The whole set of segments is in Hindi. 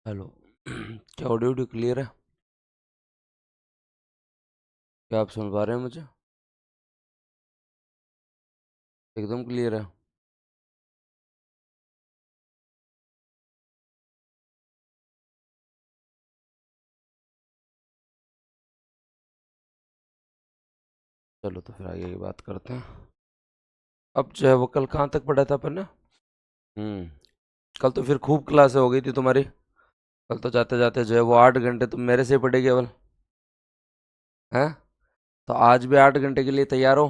हेलो। क्या ऑडियो वीडियो क्लियर है? क्या आप सुन पा रहे हैं मुझे? एकदम क्लियर है। चलो तो फिर आगे की बात करते हैं। अब जो है वो कल कहाँ तक पढ़ा था अपन ने? कल तो फिर खूब क्लास हो गई थी तुम्हारी। कल तो जाते जाते जो है वो 8 घंटे तुम मेरे से ही पढ़े केवल। हैं? तो आज भी 8 घंटे के लिए तैयार हो?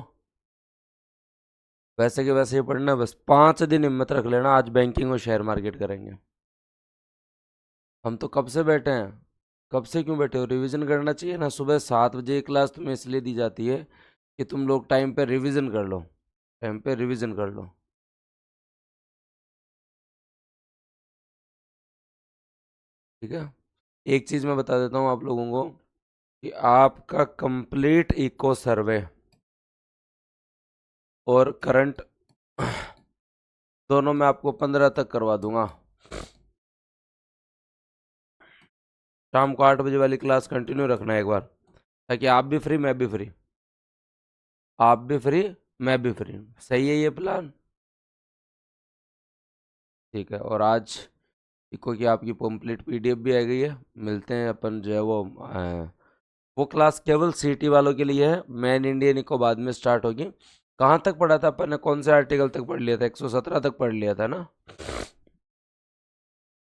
वैसे के वैसे ही पढ़ना है, बस 5 दिन हिम्मत रख लेना, आज बैंकिंग और शेयर मार्केट करेंगे। हम तो कब से बैठे हैं। कब से क्यों बैठे हो? रिवीजन करना चाहिए ना। सुबह 7 बजे की क्लास तुम्हें इसलिए दी जाती है कि तुम लोग टाइम पे रिवीजन कर लो। टाइम पे रिवीजन कर लो। ठीक है। एक चीज मैं बता देता हूँ आप लोगों को कि आपका कंप्लीट इको सर्वे और करंट दोनों मैं आपको 15 तक करवा दूंगा। शाम को 8 बजे वाली क्लास कंटिन्यू रखना है एक बार, ताकि आप भी फ्री मैं भी फ्री। आप भी फ्री मैं भी फ्री। सही है ये प्लान? ठीक है। और आज इको की आपकी कंप्लीट पीडीएफ भी आ गई है। मिलते हैं अपन जो है वो क्लास केवल सीटी वालों के लिए है। मैन इंडियन इको बाद में स्टार्ट होगी। कहाँ तक पढ़ा था अपन ने? कौन से आर्टिकल तक पढ़ लिया था? 117 तक पढ़ लिया था ना।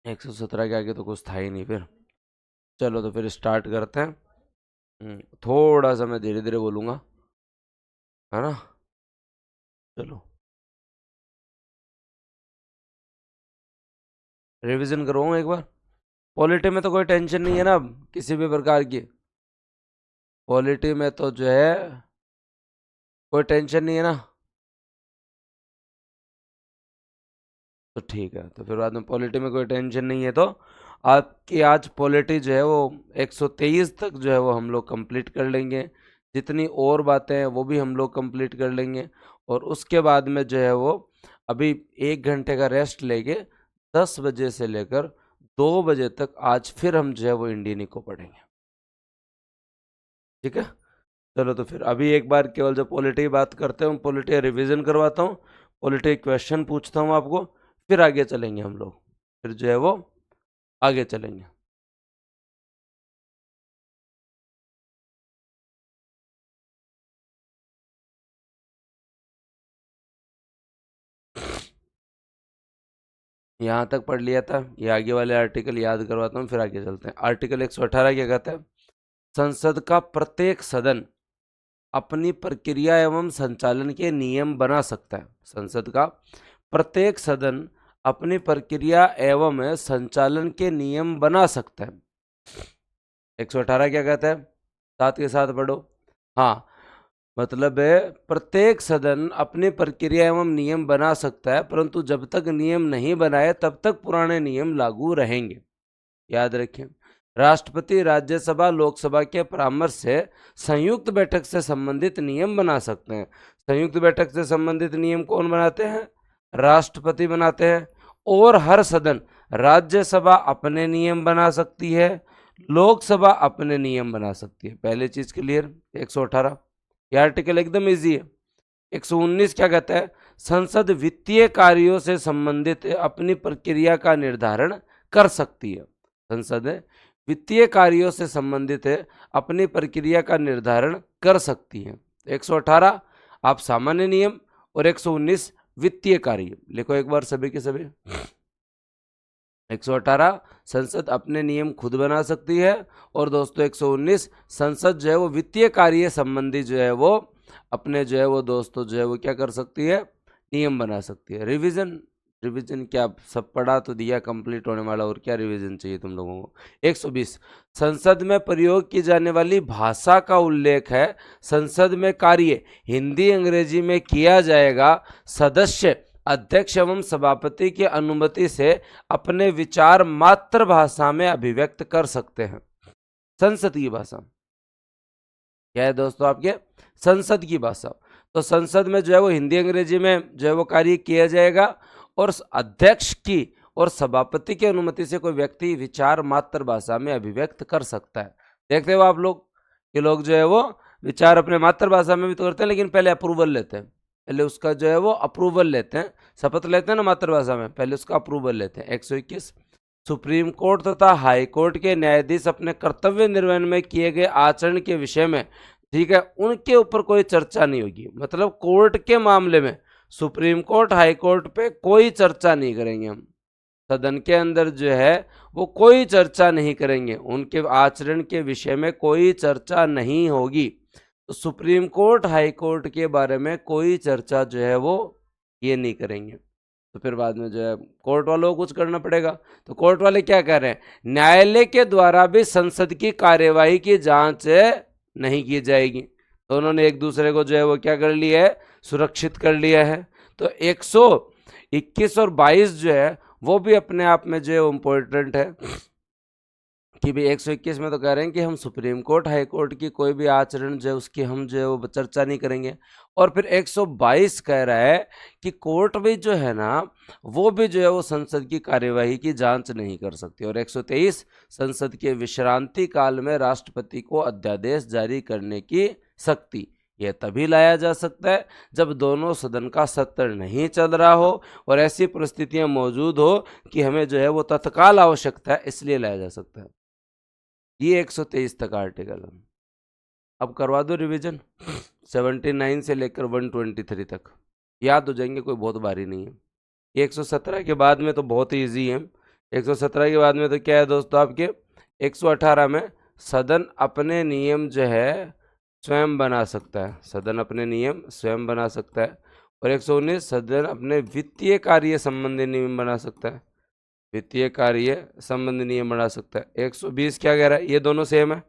117 के आगे तो कुछ था ही नहीं फिर। चलो तो फिर स्टार्ट करते हैं। थोड़ा सा मैं धीरे धीरे बोलूँगा, है ना। चलो रिवीजन करवाऊँ एक बार। पॉलिटी में तो कोई टेंशन नहीं है ना अब किसी भी प्रकार की। पॉलिटी में तो जो है कोई टेंशन नहीं है ना। तो ठीक है, तो फिर बाद में पॉलिटी में कोई टेंशन नहीं है, तो आपकी आज पॉलिटी जो है वो 123 तक जो है वो हम लोग कंप्लीट कर लेंगे। जितनी और बातें हैं वो भी हम लोग कंप्लीट कर लेंगे। और उसके बाद में जो है वो अभी 1 घंटे का रेस्ट लेके 10 बजे से लेकर 2 बजे तक आज फिर हम जो है वो इंडियन इको पढ़ेंगे। ठीक है। चलो तो फिर अभी एक बार केवल जो पॉलिटी की बात करते हैं, पॉलिटी रिवीजन करवाता हूँ। पॉलिटी क्वेश्चन पूछता हूँ आपको, फिर आगे चलेंगे हम लोग। फिर जो है वो आगे चलेंगे। यहाँ तक पढ़ लिया था, ये आगे वाले आर्टिकल याद करवाता हूँ, फिर आगे चलते हैं। आर्टिकल 118 क्या कहता है? संसद का प्रत्येक सदन अपनी प्रक्रिया एवं संचालन के नियम बना सकता है। संसद का प्रत्येक सदन अपनी प्रक्रिया एवं संचालन के नियम बना सकता है। 118 क्या कहता है? साथ के साथ पढ़ो। हाँ, मतलब है प्रत्येक सदन अपनी प्रक्रिया एवं नियम बना सकता है, परंतु जब तक नियम नहीं बनाए तब तक पुराने नियम लागू रहेंगे। याद रखें, राष्ट्रपति राज्यसभा लोकसभा के परामर्श से संयुक्त बैठक से संबंधित नियम बना सकते हैं। संयुक्त बैठक से संबंधित नियम कौन बनाते हैं? राष्ट्रपति बनाते हैं। और हर सदन, राज्यसभा अपने नियम बना सकती है, लोकसभा अपने नियम बना सकती है। पहले चीज क्लियर। 118 ये आर्टिकल एकदम इजी है। 119 क्या कहता है? संसद वित्तीय कार्यों से संबंधित अपनी प्रक्रिया का निर्धारण कर सकती है। संसद वित्तीय कार्यों से संबंधित अपनी प्रक्रिया का निर्धारण कर सकती है। 118 आप सामान्य नियम, और 119 वित्तीय कार्य। लिखो एक बार सभी के सभी। 118 संसद अपने नियम खुद बना सकती है, और दोस्तों 119 संसद जो है वो वित्तीय कार्य संबंधी जो है वो अपने जो है वो दोस्तों जो है वो क्या कर सकती है? नियम बना सकती है। रिवीजन, रिवीजन क्या, सब पढ़ा तो दिया कंप्लीट होने वाला, और क्या रिवीजन चाहिए तुम लोगों को। 120 संसद में प्रयोग की जाने वाली भाषा का उल्लेख है। संसद में कार्य हिंदी अंग्रेजी में किया जाएगा। सदस्य अध्यक्ष एवं सभापति की अनुमति से अपने विचार मातृभाषा में अभिव्यक्त कर सकते हैं। संसद की भाषा क्या है दोस्तों? आपके संसद की भाषा। तो संसद में जो है वो हिंदी अंग्रेजी में जो है वो कार्य किया जाएगा, और अध्यक्ष की और सभापति की अनुमति से कोई व्यक्ति विचार मातृभाषा में अभिव्यक्त कर सकता है। देखते हो आप लोग कि लोग जो है वो विचार अपने मातृभाषा में भी तो करते हैं, लेकिन पहले अप्रूवल लेते हैं, पहले उसका जो है वो अप्रूवल लेते हैं, शपथ लेते हैं ना मातृभाषा में, पहले उसका अप्रूवल लेते हैं। 121 सुप्रीम कोर्ट तथा हाई कोर्ट के न्यायाधीश अपने कर्तव्य निर्वहन में किए गए आचरण के विषय में, ठीक है, उनके ऊपर कोई चर्चा नहीं होगी। मतलब कोर्ट के मामले में सुप्रीम कोर्ट हाई कोर्ट पे कोई चर्चा नहीं करेंगे हम, सदन के अंदर जो है वो कोई चर्चा नहीं करेंगे, उनके आचरण के विषय में कोई चर्चा नहीं होगी। तो सुप्रीम कोर्ट हाई कोर्ट के बारे में कोई चर्चा जो है वो ये नहीं करेंगे। तो फिर बाद में जो है कोर्ट वालों को कुछ करना पड़ेगा। तो कोर्ट वाले क्या कह रहे हैं, न्यायालय के द्वारा भी संसद की कार्यवाही की जांच नहीं की जाएगी। तो उन्होंने एक दूसरे को जो है वो क्या कर लिया है, सुरक्षित कर लिया है। तो 121 और 22 जो है वो भी अपने आप में जो है इम्पोर्टेंट है कि भाई 121 में तो कह रहे हैं कि हम सुप्रीम कोर्ट हाई कोर्ट की कोई भी आचरण जो है उसकी हम जो है वो चर्चा नहीं करेंगे। और फिर 122 कह रहा है कि कोर्ट भी जो है ना वो भी जो है वो संसद की कार्यवाही की जांच नहीं कर सकती। और 123 संसद के विश्रांति काल में राष्ट्रपति को अध्यादेश जारी करने की शक्ति, यह तभी लाया जा सकता है जब दोनों सदन का सत्र नहीं चल रहा हो और ऐसी परिस्थितियां मौजूद हो कि हमें जो है वो तत्काल आवश्यकता है, इसलिए लाया जा सकता है। ये 123 तक आर्टिकल है। अब करवा दो रिवीजन 79 से लेकर 123 तक, याद हो जाएंगे, कोई बहुत भारी नहीं है। 117 के बाद में तो बहुत ही ईजी है। 117 के बाद में तो क्या है दोस्तों आपके 118 में सदन अपने नियम जो है स्वयं बना सकता है, सदन अपने नियम स्वयं बना सकता है। और 119 सदन अपने वित्तीय कार्य संबंधी नियम बना सकता है, वित्तीय कार्य संबंधी नियम बना सकता है। 120 क्या कह रहा है, ये दोनों सेम है।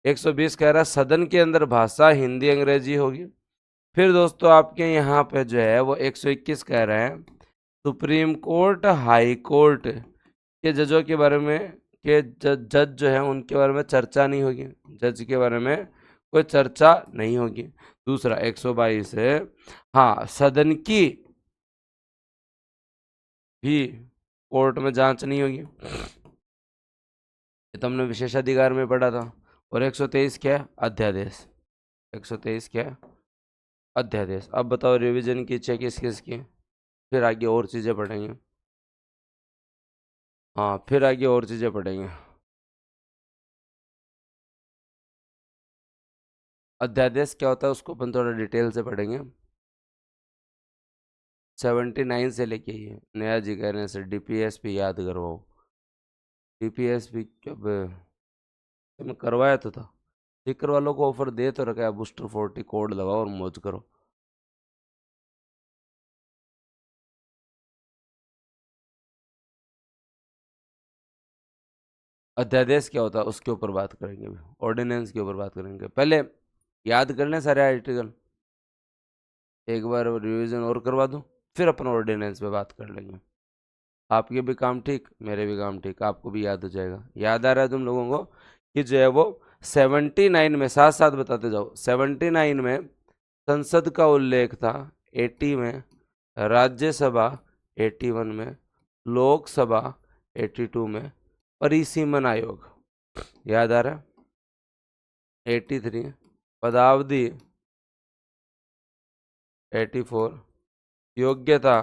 120 कह रहा है सदन के अंदर भाषा हिंदी अंग्रेजी होगी। फिर दोस्तों आपके यहाँ पे जो है वो 121 कह रहे हैं सुप्रीम कोर्ट हाई कोर्ट के जजों के बारे में, के जज जो है उनके बारे में चर्चा नहीं होगी, जज के बारे में कोई चर्चा नहीं होगी। दूसरा 122 है, हाँ सदन की भी कोर्ट में जांच नहीं होगी, ये तो हमने विशेषाधिकार में पढ़ा था। और 123 क्या है, अध्यादेश। 123 क्या है, अध्यादेश। अब बताओ रिवीजन की इच्छा किस किस की, फिर आगे और चीज़ें पढ़ेंगे। हाँ फिर आगे और चीज़ें पढ़ेंगे। अध्यादेश क्या होता है उसको अपन थोड़ा डिटेल से पढ़ेंगे। 79 से लेके ये नया जी कह रहे हैं सर डीपीएसपी याद करवाओ। डीपीएसपी कब मैं करवाया तो था, स्टिकर वालों को ऑफर दे तो रखा है, बूस्टर 40 कोड लगाओ और मौज करो। अध्यादेश क्या होता है उसके ऊपर बात करेंगे, ऑर्डिनेंस के ऊपर बात करेंगे। पहले याद कर लें सारे आर्टिकल, एक बार रिवीजन और करवा दूं, फिर अपन ऑर्डिनेंस पे बात कर लेंगे। आपके भी काम ठीक, मेरे भी काम ठीक, आपको भी याद हो जाएगा। याद आ रहा है तुम लोगों को कि जो है वो 79 में, साथ साथ बताते जाओ, 79 में संसद का उल्लेख था, 80 में राज्यसभा, 81 में लोकसभा, 82 में परिसीमन आयोग, याद आ रहा है, 83 पदावधि, 84 योग्यता,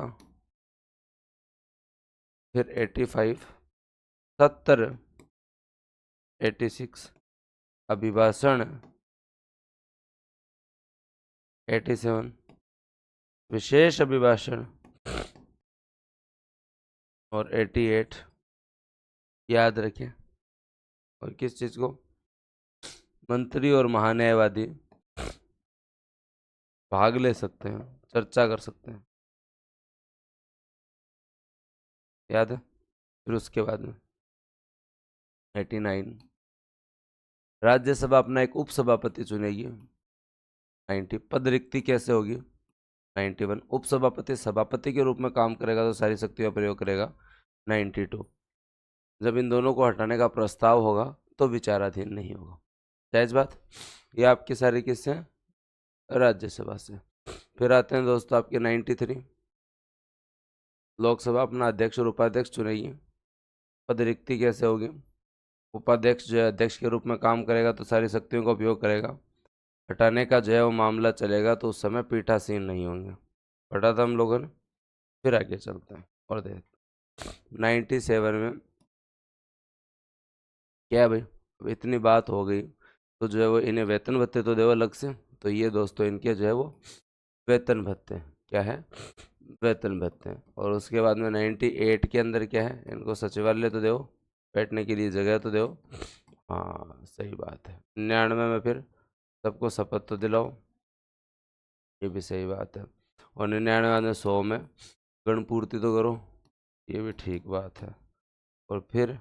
फिर 85 70 86 अभिभाषण, 87 विशेष अभिभाषण और 88 याद रखें। और किस चीज़ को, मंत्री और महान्यायवादी भाग ले सकते हैं, चर्चा कर सकते हैं, याद है। फिर उसके बाद में 89 राज्यसभा अपना एक उपसभापति चुनेगी। 90 पद रिक्ति कैसे होगी। 91 उपसभापति सभापति के रूप में काम करेगा तो सारी शक्तियों का प्रयोग करेगा। 92 जब इन दोनों को हटाने का प्रस्ताव होगा तो विचाराधीन नहीं होगा। जायज बात। ये आपके सारे किससे हैं, राज्यसभा से। फिर आते हैं दोस्तों आपके 93 लोकसभा अपना अध्यक्ष और उपाध्यक्ष चुनेगी। पद रिक्ति कैसे होगी? उपाध्यक्ष जो है अध्यक्ष के रूप में काम करेगा तो सारी शक्तियों का उपयोग करेगा। हटाने का जो है वो मामला चलेगा तो उस समय पीठासीन नहीं होंगे। पढ़ा था हम लोगों ने। फिर आगे चलते हैं और देखते 97 में क्या है भाई। अब इतनी बात हो गई तो जो है वो इन्हें वेतन भत्ते तो दो अलग से। तो ये दोस्तों इनके जो है वो वेतन भत्ते क्या है, वेतन भत्ते हैं। और उसके बाद में 98 के अंदर क्या है, इनको सचिवालय तो दो, बैठने के लिए जगह तो दो। हाँ सही बात है। 99 में फिर सबको शपथ तो दिलाओ, ये भी सही बात है। और 99 में 100 में गणपूर्ति तो करो, ये भी ठीक बात है। और फिर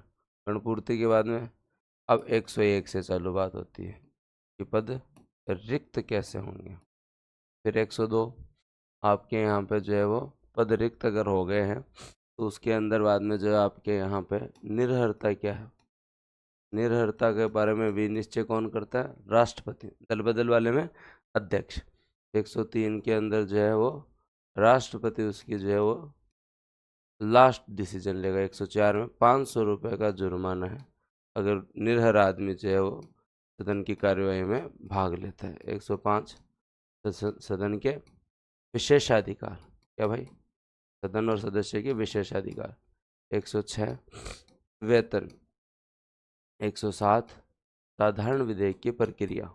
गणपूर्ति के बाद में अब 101 से चालू बात होती है कि पद रिक्त कैसे होंगे। फिर 102 आपके यहाँ पे जो है वो पद रिक्त अगर हो गए हैं तो उसके अंदर बाद में जो है आपके यहाँ पे निर्हरता क्या है, निर्हरता के बारे में भी निश्चय कौन करता है, राष्ट्रपति। दल बदल वाले में अध्यक्ष। 103 के अंदर जो है वो राष्ट्रपति उसकी जो है वो लास्ट डिसीजन लेगा। 104 में 500 रुपये का जुर्माना है अगर निर्हर आदमी जो है वो सदन की कार्यवाही में भाग लेता है। 105 सदन के विशेषाधिकार, क्या भाई, सदन और सदस्य के विशेषाधिकार। 106 वेतन। 107 साधारण विधेयक की प्रक्रिया।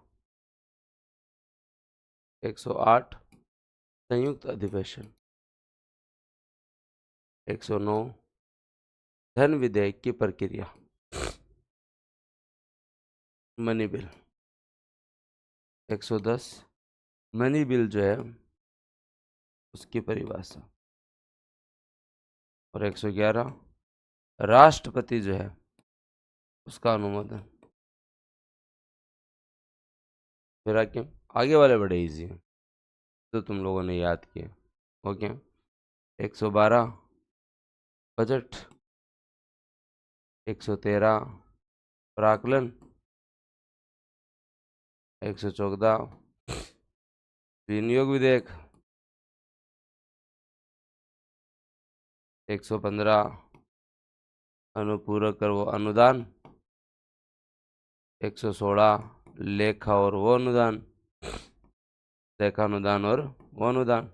108 संयुक्त अधिवेशन। 109 धन विधेयक की प्रक्रिया, मनी बिल। 110 मनी बिल जो है उसकी परिभाषा। और 111 राष्ट्रपति जो है उसका अनुमोदन। फिर आगे वाले बड़े इजी हैं तो तुम लोगों ने याद किए। ओके। 112 बजट। 113 प्राकलन। 114 विनियोग विधेयक। 115 अनुपूरक कर वो अनुदान। 116 लेखा और वो अनुदान, लेखा अनुदान और वो अनुदान।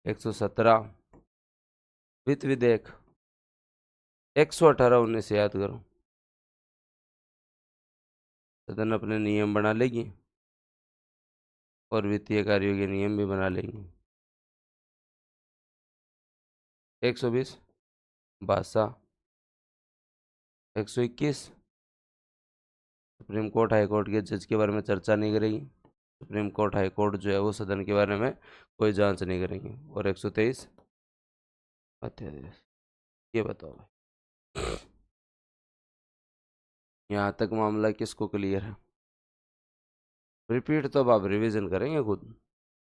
117 वित्त विधेयक। 118 19 से याद करो। सदन अपने नियम बना लेगी और वित्तीय कार्यों के नियम भी बना लेंगी। 120 बादशाह। 121 सुप्रीम कोर्ट हाई कोर्ट के जज के बारे में चर्चा नहीं करेगी। सुप्रीम कोर्ट हाई कोर्ट जो है वो सदन के बारे में कोई जांच नहीं करेंगे। और 123 अध्यादेश। ये बताओ भाई, यहाँ तक मामला किसको क्लियर है? रिपीट तो अब आप रिवीजन करेंगे खुद,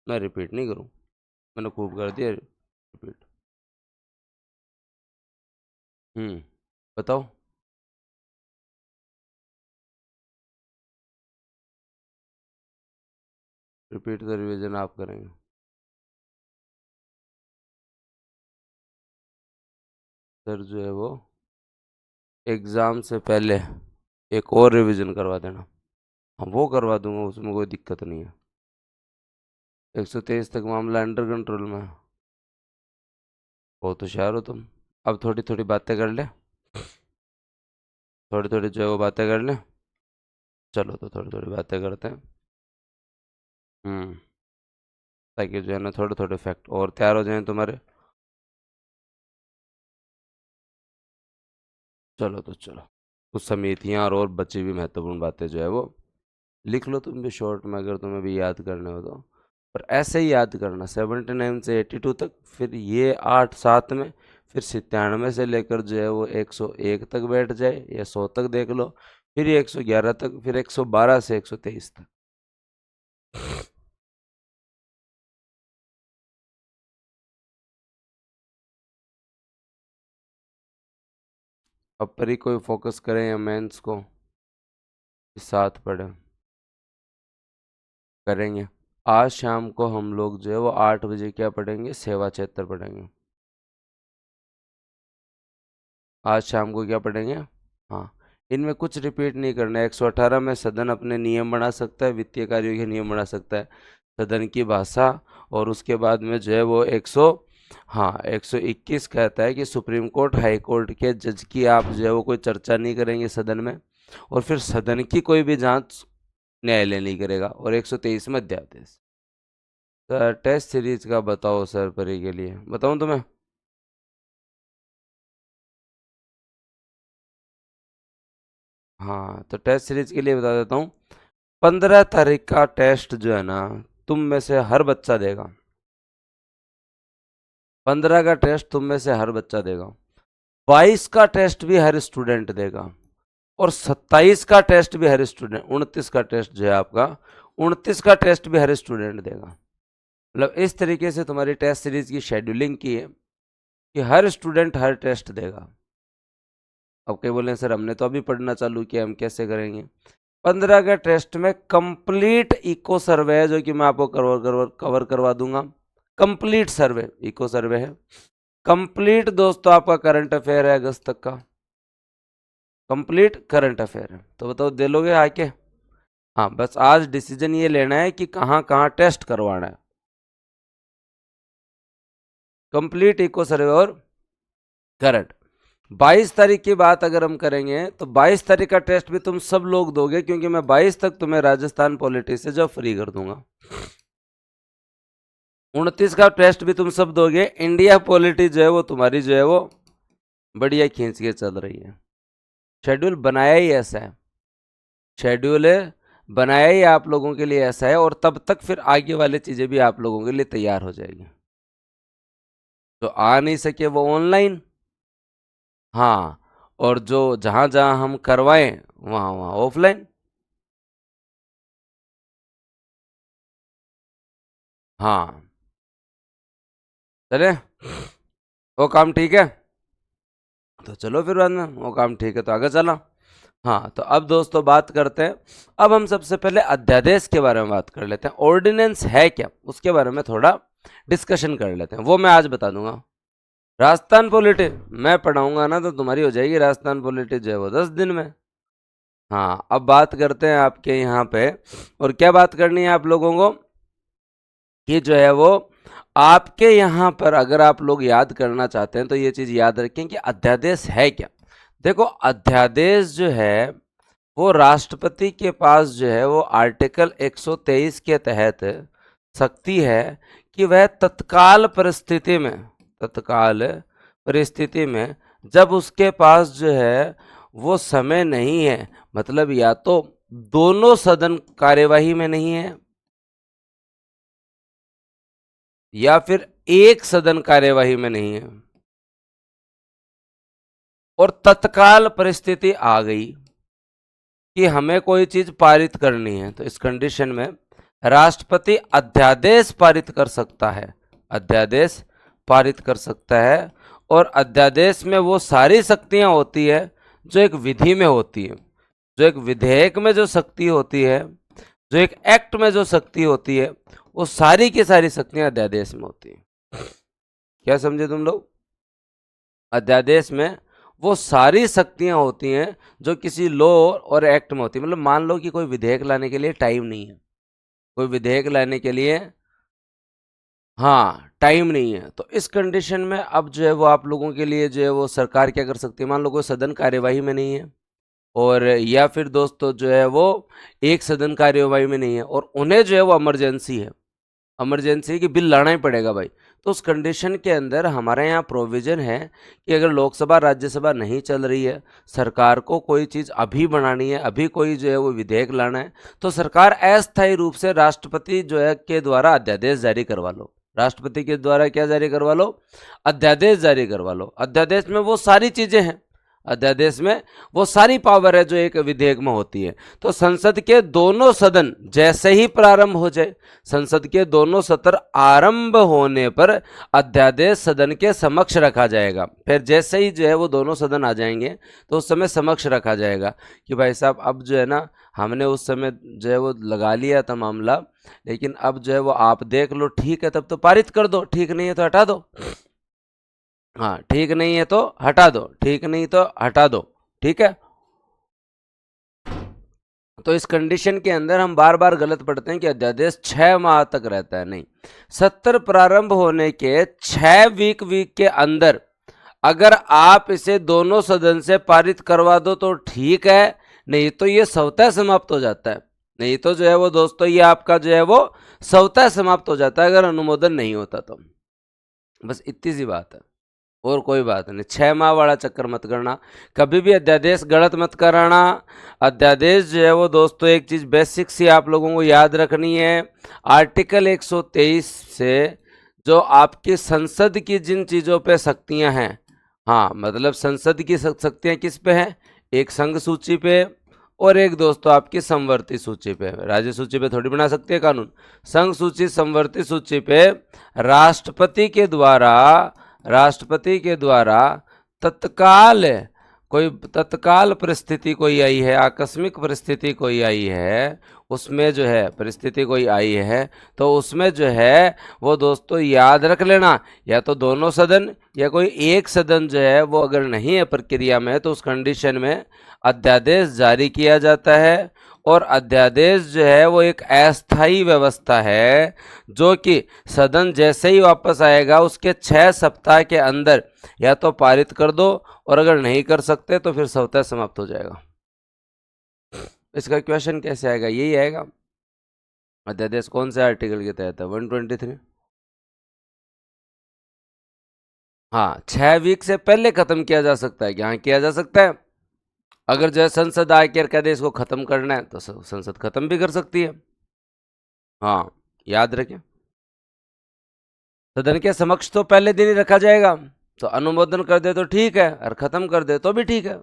मैं रिपीट नहीं करूँ, मैंने खूब कर दिया रिपीट। बताओ। रिपीट तो रिवीजन आप करेंगे। सर जो है वो एग्ज़ाम से पहले एक और रिवीजन करवा देना। हाँ वो करवा दूंगा, उसमें कोई दिक्कत नहीं है। 123 तक मामला अंडर कंट्रोल में है। बहुत होशियार हो तुम। अब थोड़ी थोड़ी बातें कर ले, थोड़ी थोड़ी जो है वो बातें कर ले। चलो तो थोड़ी थोड़ी बातें करते हैं। हम्म ताकि जो है ना थोड़े थोड़े फैक्ट और तैयार हो जाएं तुम्हारे। चलो तो चलो, कुछ समितियाँ और बची हुई महत्वपूर्ण बातें जो है वो लिख लो तुम भी शॉर्ट में, अगर तुम्हें भी याद करने हो तो। पर ऐसे ही याद करना 79 से 82 तक, फिर ये 8 7 में, फिर 97 से लेकर जो है वो 101 तक बैठ जाए या 100 तक देख लो, फिर ये 111 तक, फिर 112 से 123 तक। अब पर ही कोई फोकस करें या मेंस को साथ पढ़ें, करेंगे। आज शाम को हम लोग जो है वो 8 बजे क्या पढ़ेंगे, सेवा क्षेत्र पढ़ेंगे। आज शाम को क्या पढ़ेंगे? हाँ, इनमें कुछ रिपीट नहीं करना है। 118 में सदन अपने नियम बना सकता है, वित्तीय कार्यों के नियम बना सकता है, सदन की भाषा। और उसके बाद में जो है वो 121 कहता है कि सुप्रीम कोर्ट हाई कोर्ट के जज की आप जो है वो कोई चर्चा नहीं करेंगे सदन में, और फिर सदन की कोई भी जांच न्यायालय नहीं करेगा। और 123 में अध्यादेश। सर टेस्ट सीरीज का बताओ सर, परी के लिए बताऊं तुम्हें? हाँ, तो टेस्ट सीरीज के लिए बता देता हूँ। 15 तारीख का टेस्ट जो है ना, तुम में से हर बच्चा देगा। 15 का टेस्ट तुम में से हर बच्चा देगा। 22 का टेस्ट भी हर स्टूडेंट देगा। और 27 का टेस्ट भी हर स्टूडेंट, 29 का टेस्ट जो है आपका, 29 का टेस्ट भी हर स्टूडेंट देगा। मतलब इस तरीके से तुम्हारी टेस्ट सीरीज की शेड्यूलिंग की है कि हर स्टूडेंट हर टेस्ट देगा। अब क्या बोले सर, हमने तो अभी पढ़ना चालू किया, हम कैसे करेंगे? 15 के टेस्ट में कंप्लीट इको सर्वे है, जो कि मैं आपको कवर करवा दूंगा। कंप्लीट सर्वे, इको सर्वे है। कंप्लीट दोस्तों आपका करंट अफेयर है अगस्त तक का। कंप्लीट करंट अफेयर है, तो बताओ दे लोगे आके? हाँ, बस आज डिसीजन ये लेना है कि कहाँ कहाँ टेस्ट करवाना है। कंप्लीट इको सर्वे और करंट। 22 तारीख की बात अगर हम करेंगे तो 22 तारीख का टेस्ट भी तुम सब लोग दोगे, क्योंकि मैं 22 तक तुम्हें राजस्थान पॉलिटी से जब फ्री कर दूंगा। 29 का टेस्ट भी तुम सब दोगे। इंडिया पॉलिटी जो है वो तुम्हारी जो है वो बढ़िया खींच के चल रही है। शेड्यूल बनाया ही ऐसा है, शेड्यूल बनाया ही आप लोगों के लिए ऐसा है, और तब तक फिर आगे वाली चीजें भी आप लोगों के लिए तैयार हो जाएगी। तो आ नहीं सके वो ऑनलाइन, हाँ, और जो जहां जहां हम करवाएं वहां वहां ऑफलाइन। हाँ, चले वो काम ठीक है, तो चलो फिर बाद में, वो काम ठीक है तो आगे चला। हाँ, तो अब दोस्तों बात करते हैं। अब हम सबसे पहले अध्यादेश के बारे में बात कर लेते हैं। ऑर्डिनेंस है क्या, उसके बारे में थोड़ा डिस्कशन कर लेते हैं, वो मैं आज बता दूंगा। राजस्थान पॉलिटी मैं पढ़ाऊंगा ना, तो तुम्हारी हो जाएगी राजस्थान पॉलिटी जो है वो 10 दिन में। हाँ, अब बात करते हैं आपके यहाँ पे, और क्या बात करनी है आप लोगों को कि जो है वो आपके यहाँ पर अगर आप लोग याद करना चाहते हैं तो ये चीज़ याद रखें कि अध्यादेश है क्या। देखो, अध्यादेश जो है वो राष्ट्रपति के पास जो है वो आर्टिकल 123 के तहत शक्ति है कि वह तत्काल परिस्थिति में जब उसके पास जो है वो समय नहीं है, मतलब या तो दोनों सदन कार्यवाही में नहीं है, या फिर एक सदन कार्यवाही में नहीं है, और तत्काल परिस्थिति आ गई कि हमें कोई चीज पारित करनी है, तो इस कंडीशन में राष्ट्रपति अध्यादेश पारित कर सकता है। अध्यादेश पारित कर सकता है, और अध्यादेश में वो सारी शक्तियां होती है जो एक विधि में होती है। जो एक विधेयक में जो शक्ति होती है, जो एक एक्ट में जो शक्ति होती है, वो सारी की सारी शक्तियां अध्यादेश में होती हैं। क्या समझे तुम लोग? अध्यादेश में वो सारी शक्तियां होती हैं जो किसी लॉ और एक्ट में होती है। मतलब मान लो कि कोई विधेयक लाने के लिए टाइम नहीं है, कोई विधेयक लाने के लिए, हाँ, टाइम नहीं है, तो इस कंडीशन में अब जो है वो आप लोगों के लिए जो है वो सरकार क्या कर सकती है। मान लो कोई सदन कार्यवाही में नहीं है, और या फिर दोस्तों जो है वो एक सदन कार्यवाही में नहीं है, और उन्हें जो है वो इमरजेंसी है, इमरजेंसी की बिल लाना ही पड़ेगा भाई। तो उस कंडीशन के अंदर हमारे यहाँ प्रोविजन है कि अगर लोकसभा राज्यसभा नहीं चल रही है, सरकार को कोई चीज़ अभी बनानी है, अभी कोई जो है वो विधेयक लाना है, तो सरकार अस्थायी रूप से राष्ट्रपति जो है के द्वारा अध्यादेश जारी करवा लो। राष्ट्रपति के द्वारा क्या जारी करवा लो? अध्यादेश जारी करवा लो। अध्यादेश में वो सारी चीज़ें हैं, अध्यादेश में वो सारी पावर है जो एक विधेयक में होती है। तो संसद के दोनों सदन जैसे ही प्रारंभ हो जाए, संसद के दोनों सत्र आरंभ होने पर अध्यादेश सदन के समक्ष रखा जाएगा। फिर जैसे ही जो है वो दोनों सदन आ जाएंगे तो उस समय समक्ष रखा जाएगा कि भाई साहब अब जो है ना, हमने उस समय जो है वो लगा लिया था मामला, लेकिन अब जो है वो आप देख लो, ठीक है तब तो पारित कर दो, ठीक नहीं है तो हटा दो। हाँ, ठीक नहीं है तो हटा दो, ठीक नहीं तो हटा दो, ठीक है। तो इस कंडीशन के अंदर हम बार बार गलत पढ़ते हैं कि अध्यादेश 6 माह तक रहता है, नहीं। सत्र प्रारंभ होने के 6 वीक के अंदर अगर आप इसे दोनों सदन से पारित करवा दो तो ठीक है, नहीं तो ये स्वतः समाप्त हो जाता है। नहीं तो जो है वो दोस्तों ये आपका जो है वो स्वतः समाप्त हो जाता है अगर अनुमोदन नहीं होता तो। बस इतनी सी बात है, और कोई बात नहीं। 6 माह वाला चक्कर मत करना, कभी भी अध्यादेश गलत मत कराना। अध्यादेश जो है वो दोस्तों एक चीज़ बेसिक सी आप लोगों को याद रखनी है। आर्टिकल 123 से जो आपकी संसद की जिन चीज़ों पे शक्तियां हैं, हाँ मतलब संसद की शक्तियां किस पे हैं, एक संघ सूची पे और एक दोस्तों आपकी समवर्ती सूची पे। राज्य सूची पे थोड़ी बना सकती है कानून। संघ सूची समवर्ती सूची पे राष्ट्रपति के द्वारा तत्काल तत्काल परिस्थिति कोई आई है, आकस्मिक परिस्थिति कोई आई है, उसमें जो है परिस्थिति कोई आई है तो उसमें जो है वो दोस्तों याद रख लेना, या तो दोनों सदन या कोई एक सदन जो है वो अगर नहीं है प्रक्रिया में तो उस कंडीशन में अध्यादेश जारी किया जाता है। और अध्यादेश जो है वो एक अस्थायी व्यवस्था है जो कि सदन जैसे ही वापस आएगा उसके 6 सप्ताह के अंदर या तो पारित कर दो, और अगर नहीं कर सकते तो फिर स्वतः समाप्त हो जाएगा। इसका क्वेश्चन कैसे आएगा, यही आएगा। अध्यादेश कौन से आर्टिकल के तहत है, 123। हाँ, 6 वीक से पहले खत्म किया जा सकता है, क्या किया जा सकता है। अगर जो है संसद आके कह दे इसको खत्म करना है तो संसद खत्म भी कर सकती है। हाँ, याद रखें, सदन के समक्ष तो पहले दिन ही रखा जाएगा, तो अनुमोदन कर दे तो ठीक है और खत्म कर दे तो भी ठीक है।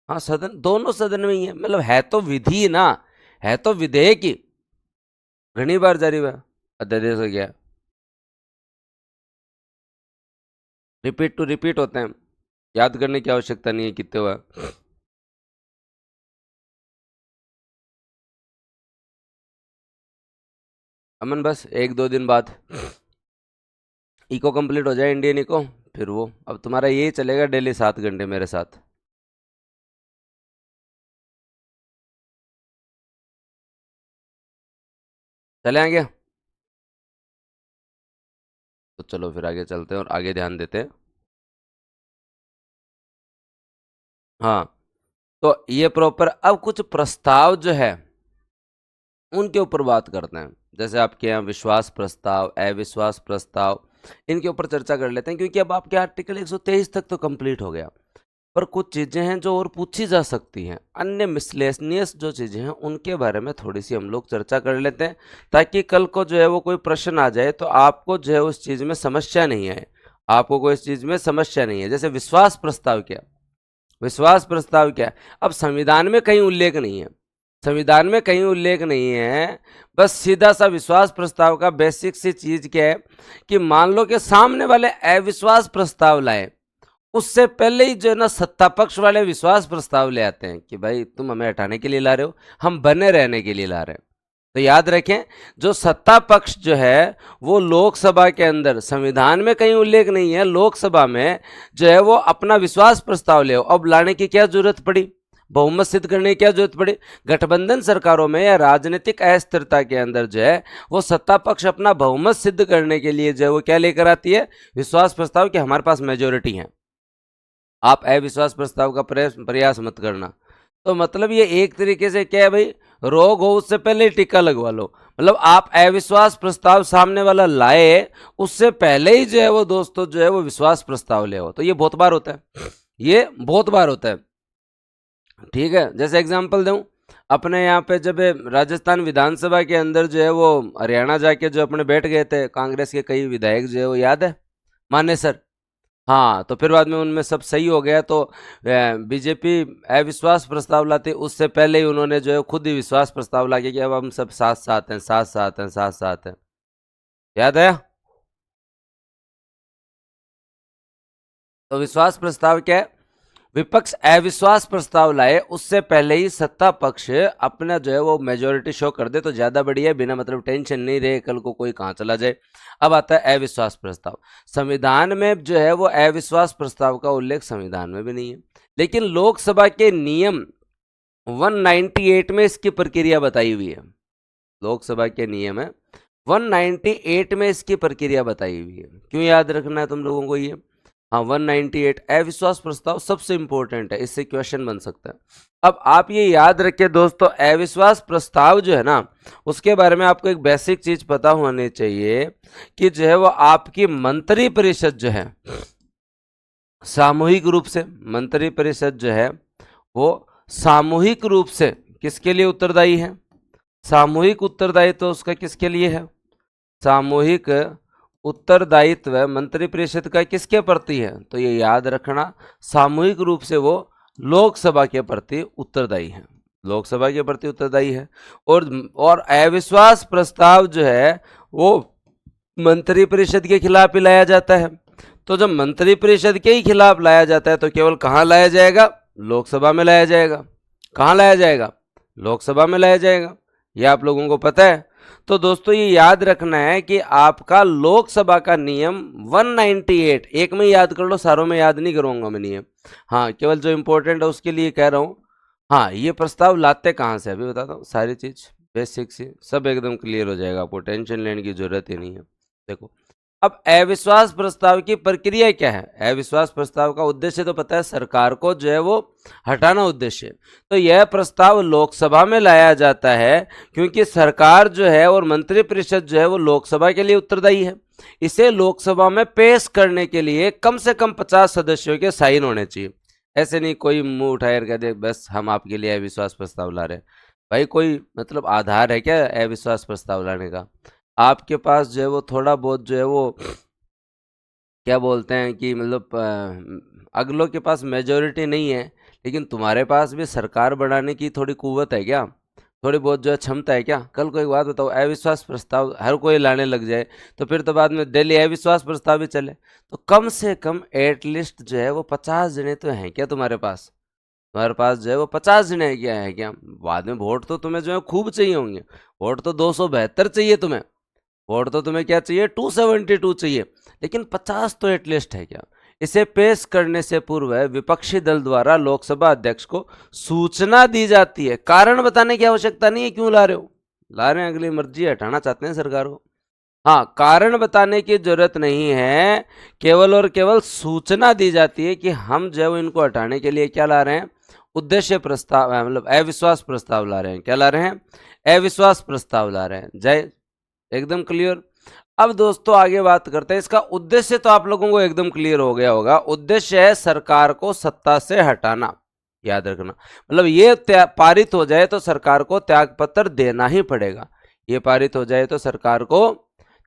हाँ, सदन दोनों सदन में ही है, मतलब है तो विधि ना, है तो विधेयक ही, घनी बार जारी हुआ अध्यादेश हो गया, रिपीट टू रिपीट होते हैं, याद करने की आवश्यकता नहीं है कितने हुआ। अमन बस 1-2 दिन बाद इको कंप्लीट हो जाए, इंडियन इको, फिर वो अब तुम्हारा यही चलेगा डेली 7 घंटे मेरे साथ। चले आगे, तो चलो फिर आगे चलते हैं और आगे ध्यान देते हैं। हाँ, तो ये प्रॉपर अब कुछ प्रस्ताव जो है उनके ऊपर बात करते हैं, जैसे आपके यहाँ विश्वास प्रस्ताव, अविश्वास प्रस्ताव, इनके ऊपर चर्चा कर लेते हैं, क्योंकि अब आपके आर्टिकल 123 तक तो कंप्लीट हो गया, पर कुछ चीज़ें हैं जो और पूछी जा सकती हैं, अन्य मिसलेनियस जो चीज़ें हैं उनके बारे में थोड़ी सी हम लोग चर्चा कर लेते हैं, ताकि कल को जो है वो कोई प्रश्न आ जाए तो आपको जो है उस चीज़ में समस्या नहीं आए, आपको कोई इस चीज़ में समस्या नहीं है। जैसे विश्वास प्रस्ताव क्या, विश्वास प्रस्ताव क्या, अब संविधान में कहीं उल्लेख नहीं है, संविधान में कहीं उल्लेख नहीं है, बस सीधा सा विश्वास प्रस्ताव का बेसिक सी चीज क्या है कि मान लो कि सामने वाले अविश्वास प्रस्ताव लाए, उससे पहले ही जो है ना सत्ता पक्ष वाले विश्वास प्रस्ताव ले आते हैं कि भाई तुम हमें हटाने के लिए ला रहे हो, हम बने रहने के लिए ला रहे हैं। तो याद रखें, जो सत्ता पक्ष जो है वो लोकसभा के अंदर, संविधान में कहीं उल्लेख नहीं है, लोकसभा में जो है वो अपना विश्वास प्रस्ताव ले, अब लाने की क्या जरूरत पड़ी, बहुमत सिद्ध करने की क्या जरूरत पड़ी। गठबंधन सरकारों में या राजनीतिक अस्थिरता के अंदर जो है वो सत्ता पक्ष अपना बहुमत सिद्ध करने के लिए जो है वो क्या लेकर आती है, विश्वास प्रस्ताव, कि हमारे पास मेजोरिटी है, आप अविश्वास प्रस्ताव का प्रयास मत करना। तो मतलब ये एक तरीके से क्या है भाई, रोग हो उससे पहले ही टीका लगवा लो, मतलब आप अविश्वास प्रस्ताव सामने वाला लाए उससे पहले ही जो है वो दोस्तों जो है वो विश्वास प्रस्ताव ले हो। तो ये बहुत बार होता है, ये बहुत बार होता है, ठीक है। जैसे एग्जांपल दूं, अपने यहाँ पे जब राजस्थान विधानसभा के अंदर जो है वो हरियाणा जाके जो अपने बैठ गए थे कांग्रेस के कई विधायक जो है वो, याद है माने सर, हाँ, तो फिर बाद में उनमें सब सही हो गया तो बीजेपी अविश्वास प्रस्ताव लाती, उससे पहले ही उन्होंने जो है खुद ही विश्वास प्रस्ताव ला के कि अब हम सब साथ साथ हैं, साथ साथ हैं, साथ साथ हैं, याद है। तो विश्वास प्रस्ताव क्या है, विपक्ष अविश्वास प्रस्ताव लाए उससे पहले ही सत्ता पक्ष अपना जो है वो मेजोरिटी शो कर दे तो ज्यादा बढ़िया, बिना मतलब टेंशन नहीं रहे कल को कोई कहाँ चला जाए। अब आता है अविश्वास प्रस्ताव। संविधान में जो है वो अविश्वास प्रस्ताव का उल्लेख संविधान में भी नहीं है, लेकिन लोकसभा के नियम 198 में इसकी प्रक्रिया बताई हुई है। लोकसभा के नियम है 198 में इसकी प्रक्रिया बताई हुई है। क्यों याद रखना है तुम लोगों को ये? हाँ 198 अविश्वास प्रस्ताव सबसे इंपॉर्टेंट है, इससे क्वेश्चन बन सकता है। अब आप ये याद रखिए दोस्तों, अविश्वास प्रस्ताव जो है ना उसके बारे में आपको एक बेसिक चीज पता होनी चाहिए कि जो है वो आपकी मंत्री परिषद जो है सामूहिक रूप से, मंत्री परिषद जो है वो सामूहिक रूप से किसके लिए उत्तरदायी है? सामूहिक उत्तरदायित्व तो उसका किसके लिए है? सामूहिक उत्तरदायित्व मंत्रिपरिषद का किसके प्रति है? तो ये याद रखना, सामूहिक रूप से वो लोकसभा के प्रति उत्तरदायी है, लोकसभा के प्रति उत्तरदायी है। और अविश्वास प्रस्ताव जो है वो मंत्रिपरिषद के खिलाफ ही लाया जाता है। तो जब मंत्रिपरिषद के ही खिलाफ लाया जाता है तो केवल कहाँ लाया जाएगा? लोकसभा में लाया जाएगा। कहाँ लाया जाएगा? लोकसभा में लाया जाएगा। ये आप लोगों को पता है। तो दोस्तों ये याद रखना है कि आपका लोकसभा का नियम 198 एक में याद कर लो, सारों में याद नहीं करूंगा मैं नियम, हाँ केवल जो इंपॉर्टेंट है उसके लिए कह रहा हूँ। हाँ ये प्रस्ताव लाते कहाँ से अभी बताता हूँ, सारी चीज बेसिक से सब एकदम क्लियर हो जाएगा, आपको टेंशन लेने की जरूरत ही नहीं है। देखो अब अविश्वास प्रस्ताव की प्रक्रिया क्या है? अविश्वास प्रस्ताव का उद्देश्य तो पता है, सरकार को जो है वो हटाना उद्देश्य। तो यह प्रस्ताव लोकसभा में लाया जाता है क्योंकि सरकार जो है और मंत्रिपरिषद जो है वो लोकसभा के लिए उत्तरदायी है। इसे लोकसभा में पेश करने के लिए कम से कम 50 सदस्यों के साइन होने चाहिए। ऐसे नहीं कोई मुंह उठाकर कह दे बस हम आपके लिए अविश्वास प्रस्ताव ला रहे हैं। भाई कोई मतलब आधार है क्या अविश्वास प्रस्ताव लाने का? आपके पास जो है वो थोड़ा बहुत जो है वो क्या बोलते हैं कि मतलब अगलों के पास मेजोरिटी नहीं है, लेकिन तुम्हारे पास भी सरकार बनाने की थोड़ी कुव्वत है क्या? थोड़ी बहुत जो है क्षमता है क्या? कल को एक बात बताओ, अविश्वास प्रस्ताव हर कोई लाने लग जाए तो फिर तो बाद में दिल्ली अविश्वास प्रस्ताव भी चले। तो कम से कम एटलीस्ट जो है वो 50 जने तो हैं क्या तुम्हारे पास? तुम्हारे पास जो है वो 50 जने हैं क्या? है क्या? बाद में वोट तो तुम्हें जो है खूब चाहिए होंगे, वोट तो 272 चाहिए तुम्हें, वोट तो तुम्हें क्या चाहिए 272 चाहिए, लेकिन 50 तो एटलीस्ट है क्या? इसे पेश करने से पूर्व विपक्षी दल द्वारा लोकसभा अध्यक्ष को सूचना दी जाती है। कारण बताने की आवश्यकता नहीं है क्यों ला रहे हो, ला रहे हैं अगली मर्जी, हटाना चाहते हैं सरकार को। हाँ कारण बताने की जरूरत नहीं है, केवल और केवल सूचना दी जाती है कि हम जो है वो इनको हटाने के लिए क्या ला रहे हैं? उद्देश्य प्रस्ताव मतलब अविश्वास प्रस्ताव ला रहे हैं। क्या ला रहे हैं? अविश्वास प्रस्ताव ला रहे हैं। जय एकदम क्लियर। अब दोस्तों आगे बात करते हैं, इसका उद्देश्य तो आप लोगों को एकदम क्लियर हो गया होगा। उद्देश्य है सरकार को सत्ता से हटाना, याद रखना। मतलब ये पारित हो जाए तो सरकार को त्यागपत्र देना ही पड़ेगा, ये पारित हो जाए तो सरकार को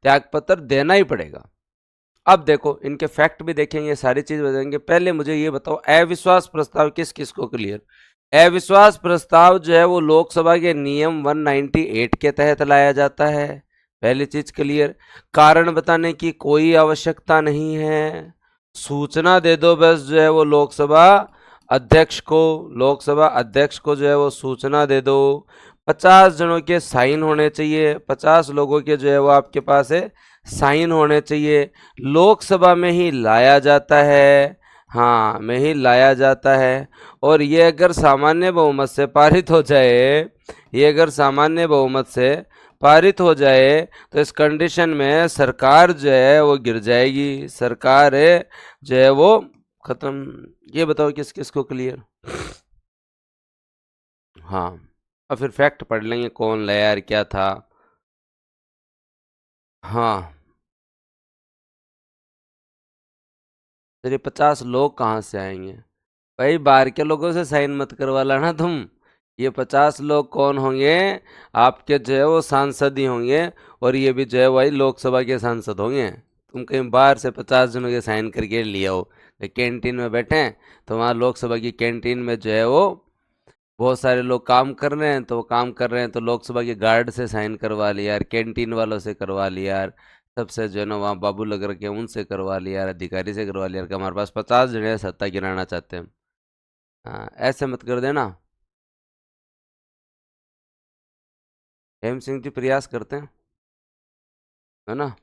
त्यागपत्र देना ही पड़ेगा। अब देखो इनके फैक्ट भी देखेंगे, सारी चीज बताएंगे। पहले मुझे ये बताओ अविश्वास प्रस्ताव किस किस को क्लियर? अविश्वास प्रस्ताव जो है वो लोकसभा के नियम 198 के तहत लाया जाता है, पहली चीज क्लियर। कारण बताने की कोई आवश्यकता नहीं है, सूचना दे दो बस जो है वो लोकसभा अध्यक्ष को, लोकसभा अध्यक्ष को जो है वो सूचना दे दो। 50 जनों के साइन होने चाहिए, 50 लोगों के जो है वो आपके पास है साइन होने चाहिए। लोकसभा में ही लाया जाता है, हाँ में ही लाया जाता है। और ये अगर सामान्य बहुमत से पारित हो जाए, ये अगर सामान्य बहुमत से पारित हो जाए तो इस कंडीशन में सरकार जो है वो गिर जाएगी, सरकार है जो है वो खत्म। ये बताओ किस किस को क्लियर? हाँ और फिर फैक्ट पढ़ लेंगे कौन लाया यार क्या था। हाँ तो ये 50 लोग कहाँ से आएंगे? भाई बाहर के लोगों से साइन मत करवा लाना तुम। ये 50 लोग कौन होंगे? आपके जो है वो सांसद ही होंगे, और ये भी जो है वही लोकसभा के सांसद होंगे। तुम कहीं बाहर से 50 जनों के साइन करके लिए हो, कैंटीन में बैठे हैं तो वहाँ लोकसभा की कैंटीन में जो है वो बहुत सारे लोग काम कर रहे हैं, तो वो काम कर रहे हैं तो लोकसभा के गार्ड से साइन करवा लिया यार, कैंटीन वालों से करवा लिया यार, सबसे जो है ना वहाँ बाबू लग रखे हैं उनसे करवा लिया यार, अधिकारी से करवा लिया यार कि हमारे पास 50 जने सत्ता गिराना चाहते हैं। हाँ, ऐसे मत कर देना। हेम सिंह जी प्रयास करते हैं, है ना।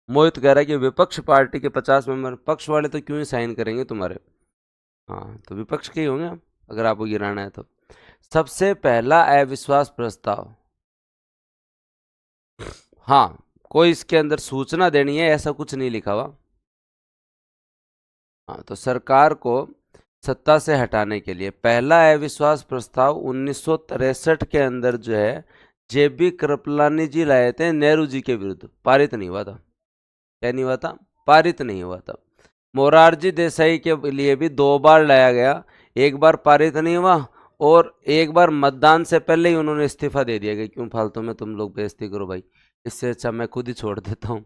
मोहित कह रहा है कि विपक्ष पार्टी के 50 मेंबर, पक्ष वाले तो क्यों ही साइन करेंगे तुम्हारे। हाँ, तो विपक्ष के ही होंगे आप, अगर आपको गिराना है तो। सबसे पहला अविश्वास प्रस्ताव, हाँ, कोई इसके अंदर सूचना देनी है ऐसा कुछ नहीं लिखा हुआ। हाँ, तो सरकार को सत्ता से हटाने के लिए पहला अविश्वास प्रस्ताव 1963 के अंदर जो है जेबी कृपलानी जी लाए थे नेहरू जी के विरुद्ध, पारित नहीं हुआ था। क्या नहीं हुआ था? पारित नहीं हुआ था। मोरारजी देसाई के लिए भी 2 बार लाया गया, एक बार पारित नहीं हुआ, और एक बार मतदान से पहले ही उन्होंने इस्तीफा दे दिया कि क्यों फालतू में तुम लोग बेइज्जती करो भाई, इससे अच्छा मैं खुद ही छोड़ देता हूँ।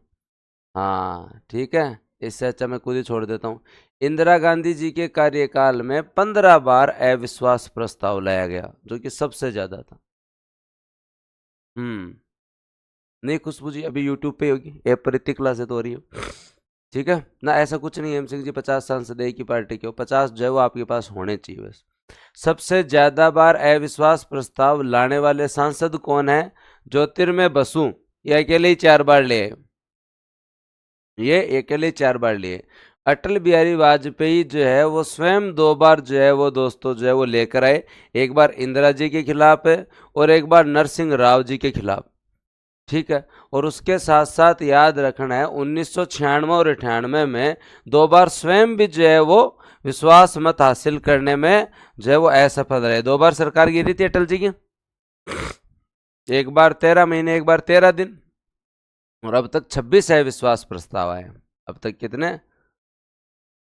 हाँ ठीक है, इससे अच्छा मैं खुद ही छोड़ देता हूँ। इंदिरा गांधी जी के कार्यकाल में 15 बार अविश्वास प्रस्ताव लाया गया, जो कि सबसे ज्यादा था। हम्म। नहीं खुशबू जी अभी यूट्यूब पे होगी, ऐप पर इतनी क्लासें तो हो रही हो। ठीक है ना, ऐसा कुछ नहीं है एम सिंह जी 50 सांसद एक ही पार्टी के हो, 50 जो है वो आपके पास होने चाहिए बस। सबसे ज्यादा बार अविश्वास प्रस्ताव लाने वाले सांसद कौन है? ज्योतिर्मय बसु, ये अकेले ही 4 बार ले आए। ये अकेले 4 बार लिए। अटल बिहारी वाजपेयी जो है वो स्वयं 2 बार जो है वो दोस्तों जो है वो लेकर आए। एक बार इंदिरा जी के खिलाफ है, और एक बार नरसिंह राव जी के खिलाफ। ठीक है। और उसके साथ साथ याद रखना है 1996 और 98 में 2 बार स्वयं भी जो है वो विश्वास मत हासिल करने में जो है वो असफल रहे। 2 बार सरकार गिरी थी अटल जी की, एक बार 13 महीने, एक बार 13 दिन। और अब तक 26 अविश्वास प्रस्ताव आए। अब तक कितने?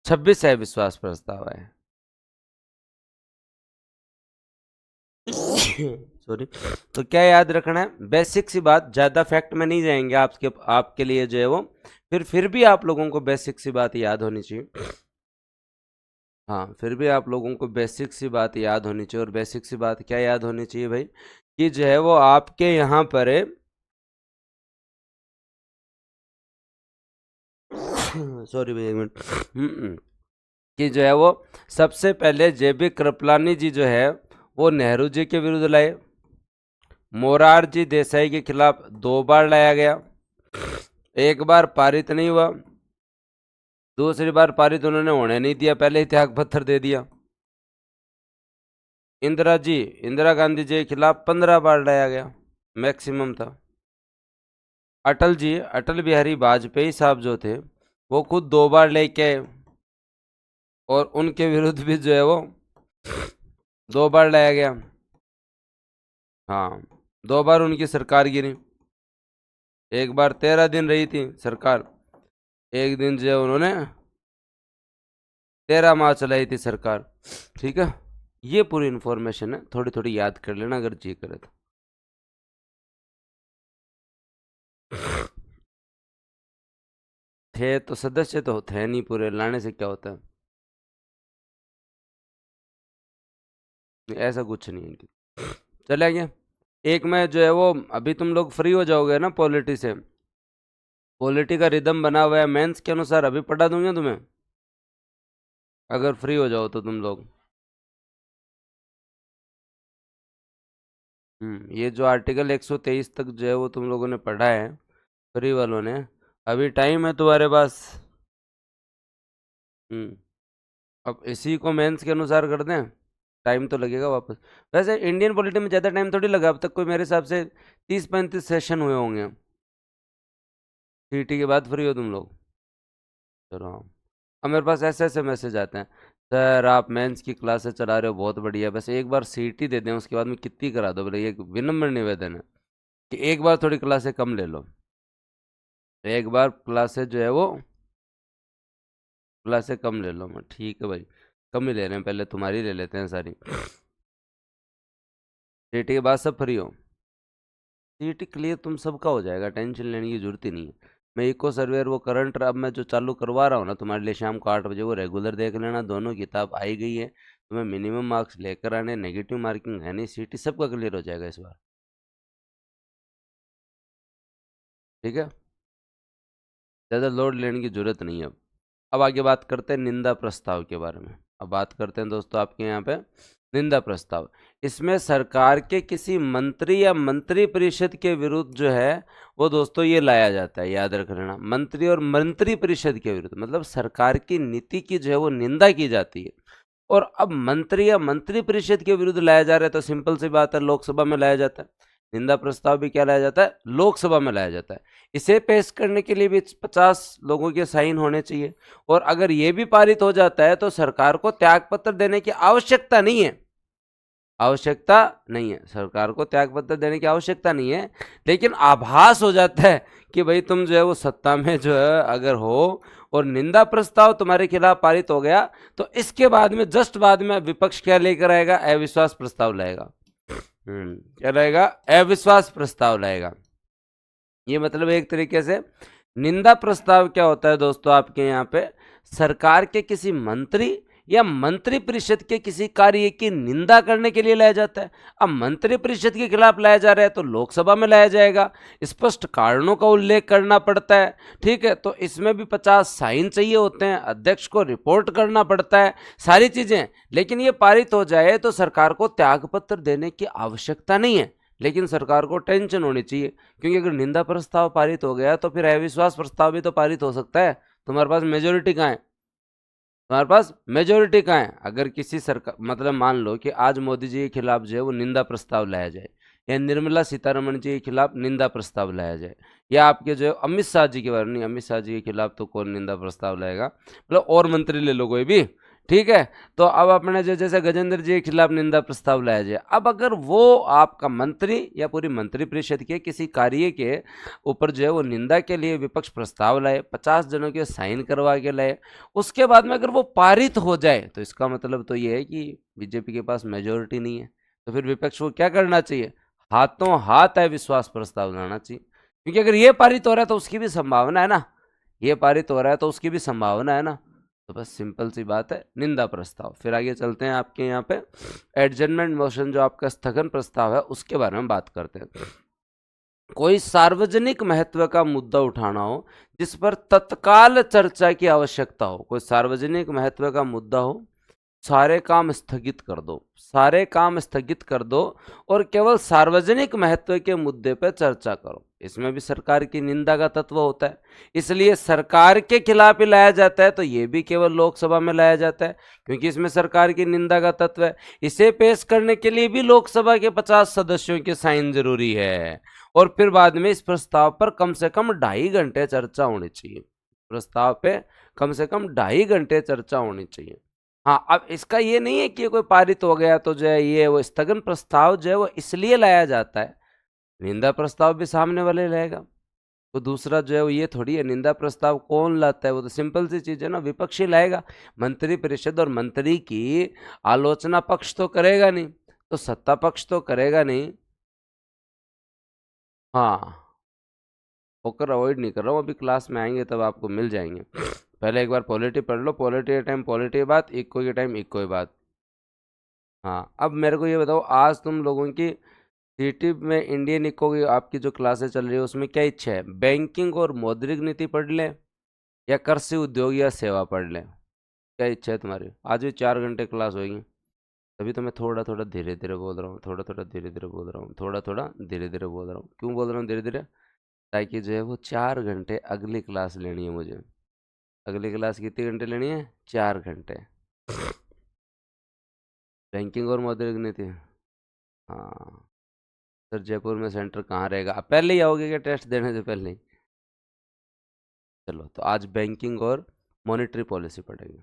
26 अविश्वास प्रस्ताव आए। सॉरी। तो क्या याद रखना है, बेसिक सी बात, ज्यादा फैक्ट में नहीं जाएंगे आपके आपके लिए जो है वो, फिर भी आप लोगों को बेसिक सी बात याद होनी चाहिए। हाँ, फिर भी आप लोगों को बेसिक सी बात याद होनी चाहिए। और बेसिक सी बात क्या याद होनी चाहिए भाई, कि जो है वो आपके यहाँ पर है। सॉरी भाई, एक मिनट। कि जो है वो सबसे पहले जेबी कृपलानी जी जो है वो नेहरू जी के विरुद्ध लाए। मोरारजी देसाई के खिलाफ 2 बार लाया गया, एक बार पारित नहीं हुआ, दूसरी बार पारित उन्होंने होने नहीं दिया, पहले ही त्याग पत्र दे दिया। इंदिरा गांधी जी के खिलाफ 15 बार लाया गया, मैक्सिमम था। अटल बिहारी वाजपेयी साहब जो थे वो खुद 2 बार लेके आए, और उनके विरुद्ध भी जो है वो 2 बार लाया गया। हाँ, 2 बार उनकी सरकार गिरी। एक बार 13 दिन रही थी सरकार, एक दिन जो है उन्होंने 13 माह चलाई थी सरकार। ठीक है, ये पूरी इन्फॉर्मेशन है, थोड़ी थोड़ी याद कर लेना अगर जी करे तो। थे तो सदस्य तो थे नहीं पूरे, लाने से क्या होता है, ऐसा कुछ नहीं है। चले गए। एक में जो है वो, अभी तुम लोग फ्री हो जाओगे ना पॉलिटी से, पॉलिटी का रिदम बना हुआ है मेंस के अनुसार, अभी पढ़ा दूंगा तुम्हें, अगर फ्री हो जाओ तो तुम लोग। ये जो आर्टिकल 123 तक जो है वो तुम लोगों ने पढ़ा है, फ्री वालों ने, अभी टाइम है तुम्हारे पास। हम्म। अब इसी को मेंस के अनुसार कर दें, टाइम तो लगेगा वापस। वैसे इंडियन पॉलिटी में ज़्यादा टाइम थोड़ी लगा, अब तक कोई मेरे हिसाब से 30-35 सेशन हुए होंगे। सीटी के बाद फ्री हो तुम लोग? चलो हाँ। अब मेरे पास ऐसे ऐसे मैसेज आते हैं, सर आप मेंस की क्लासेस चला रहे हो बहुत बढ़िया, बस एक बार सीटी दे दें उसके बाद में कितनी करा दो, बोले ये विनम्र निवेदन है कि एक बार थोड़ी क्लासेस कम ले लो। एक बार क्लासेस जो है वो, क्लासेस कम ले लो। मैं ठीक है भाई, कम ही ले रहे हैं, पहले तुम्हारी ले लेते हैं सारी। सीटी के बाद सब फ्री हो। सीटी क्लियर तुम सबका हो जाएगा, टेंशन लेने की जरूरत ही नहीं है। मैं इको सर्वेयर वो करंट अब मैं जो चालू करवा रहा हूँ ना तुम्हारे लिए शाम को 8 बजे, वो रेगुलर देख लेना, दोनों किताब आई गई है, तुम्हें मिनिमम मार्क्स लेकर आने, नेगेटिव मार्किंग है नहीं, सीटी सबका क्लियर हो जाएगा इस बार। ठीक है, ज़्यादा लोड लेने की जरूरत नहीं है अब। आगे बात करते हैं निंदा प्रस्ताव के बारे में। अब बात करते हैं दोस्तों आपके यहाँ पे निंदा प्रस्ताव। इसमें सरकार के किसी मंत्री या मंत्री परिषद के विरुद्ध जो है वो दोस्तों ये लाया जाता है, याद रख लेना, मंत्री और मंत्री परिषद के विरुद्ध, मतलब सरकार की नीति की जो है वो निंदा की जाती है। और अब मंत्री या मंत्री परिषद के विरुद्ध लाया जा रहा है तो सिंपल सी बात है, लोकसभा में लाया जाता है। निंदा प्रस्ताव भी क्या लाया जाता है, लोकसभा में लाया जाता है। इसे पेश करने के लिए भी 50 लोगों के साइन होने चाहिए। और अगर ये भी पारित हो जाता है तो सरकार को त्यागपत्र देने की आवश्यकता नहीं है, सरकार को त्यागपत्र देने की आवश्यकता नहीं है। लेकिन आभास हो जाता है कि भाई तुम जो है वो सत्ता में जो है अगर हो और निंदा प्रस्ताव तुम्हारे खिलाफ पारित हो गया तो इसके बाद में जस्ट बाद में विपक्ष क्या लेकर आएगा, अविश्वास प्रस्ताव लाएगा। क्या लाएगा, अविश्वास प्रस्ताव लाएगा। ये मतलब एक तरीके से निंदा प्रस्ताव क्या होता है दोस्तों आपके यहाँ पे, सरकार के किसी मंत्री या मंत्री परिषद के किसी कार्य की निंदा करने के लिए लाया जाता है। अब मंत्री परिषद के खिलाफ लाया जा रहा है तो लोकसभा में लाया जाएगा, स्पष्ट कारणों का उल्लेख करना पड़ता है, ठीक है। तो इसमें भी 50 साइन चाहिए होते हैं, अध्यक्ष को रिपोर्ट करना पड़ता है, सारी चीजें। लेकिन ये पारित हो जाए तो सरकार को त्यागपत्र देने की आवश्यकता नहीं है। लेकिन सरकार को टेंशन होनी चाहिए, क्योंकि अगर निंदा प्रस्ताव पारित हो गया तो फिर अविश्वास प्रस्ताव भी तो पारित हो सकता है। तुम्हारे पास मेजोरिटी कहाँ है, तुम्हारे पास मेजोरिटी कहाँ है। अगर किसी सरकार, मतलब मान लो कि आज मोदी जी के खिलाफ जो है वो निंदा प्रस्ताव लाया जाए, या निर्मला सीतारमण जी के खिलाफ निंदा प्रस्ताव लाया जाए, या आपके जो है अमित शाह जी के बारे में, नहीं अमित शाह जी के खिलाफ तो कौन निंदा प्रस्ताव लाएगा, मतलब और मंत्री ले लो कोई भी, ठीक है। तो अब अपने जो जैसे गजेंद्र जी के खिलाफ निंदा प्रस्ताव लाया जाए, अब अगर वो आपका मंत्री या पूरी मंत्री परिषद के किसी कार्य के ऊपर जो है वो निंदा के लिए विपक्ष प्रस्ताव लाए, 50 जनों के साइन करवा के लाए, उसके बाद में अगर वो पारित हो जाए तो इसका मतलब तो ये है कि बीजेपी के पास मेजोरिटी नहीं है। तो फिर विपक्ष को क्या करना चाहिए, हाथों हाथ अविश्वास प्रस्ताव लाना चाहिए। क्योंकि अगर ये पारित हो रहा है तो उसकी भी संभावना है ना, ये पारित हो रहा है तो उसकी भी संभावना है ना। तो बस सिंपल सी बात है, निंदा प्रस्ताव। फिर आगे चलते हैं आपके यहाँ पे एडजर्नमेंट मोशन, जो आपका स्थगन प्रस्ताव है उसके बारे में बात करते हैं। कोई सार्वजनिक महत्व का मुद्दा उठाना हो जिस पर तत्काल चर्चा की आवश्यकता हो, कोई सार्वजनिक महत्व का मुद्दा हो, सारे काम स्थगित कर दो, सारे काम स्थगित कर दो और केवल सार्वजनिक महत्व के मुद्दे पर चर्चा करो। इसमें भी सरकार की निंदा का तत्व होता है, इसलिए सरकार के खिलाफ ही लाया जाता है तो ये भी केवल लोकसभा में लाया जाता है, क्योंकि इसमें सरकार की निंदा का तत्व है। इसे पेश करने के लिए भी लोकसभा के 50 सदस्यों के साइन जरूरी है। और फिर बाद में इस प्रस्ताव पर कम से कम 2.5 घंटे चर्चा होनी चाहिए, प्रस्ताव पे कम से कम 2.5 घंटे चर्चा होनी चाहिए। हाँ, अब इसका ये नहीं है कि कोई पारित हो गया तो जो है ये वो स्थगन प्रस्ताव जो है वो इसलिए लाया जाता है, निंदा प्रस्ताव भी सामने वाले लाएगा। तो दूसरा जो है वो ये थोड़ी है, निंदा प्रस्ताव कौन लाता है, वो तो सिंपल सी चीज है ना, विपक्षी लाएगा। मंत्री परिषद और मंत्री की आलोचना पक्ष तो करेगा नहीं, तो सत्ता पक्ष तो करेगा नहीं। हाँ, पोकर अवॉइड नहीं कर रहा हूँ, अभी क्लास में आएंगे तब आपको मिल जाएंगे। पहले एक बार पॉलिटी पढ़ लो, पॉलिटी के टाइम पॉलिटी की बात, इक्को के टाइम इक्को की बात। हाँ, अब मेरे को ये बताओ, आज तुम लोगों की सीटी में इंडियन इको की आपकी जो क्लासेस चल रही है उसमें क्या इच्छा है, बैंकिंग और मौद्रिक नीति पढ़ लें या कृषि उद्योग या सेवा पढ़ लें, क्या इच्छा है तुम्हारी। आज भी 4 घंटे क्लास होगी, तभी तो मैं थोड़ा थोड़ा धीरे धीरे बोल रहा हूँ, थोड़ा थोड़ा धीरे धीरे बोल रहा हूँ, थोड़ा थोड़ा धीरे धीरे बोल रहा हूँ। क्यों बोल रहा हूँ धीरे धीरे, ताकि जो है वो 4 घंटे अगली क्लास लेनी है मुझे। अगली क्लास कितने घंटे लेनी है, 4 घंटे। बैंकिंग और मौद्रिक नीति, हाँ सर जयपुर में सेंटर कहाँ रहेगा, आप पहले ही आओगे क्या टेस्ट देने से पहले ही। चलो तो आज बैंकिंग और मॉनेटरी पॉलिसी पढ़ेंगे,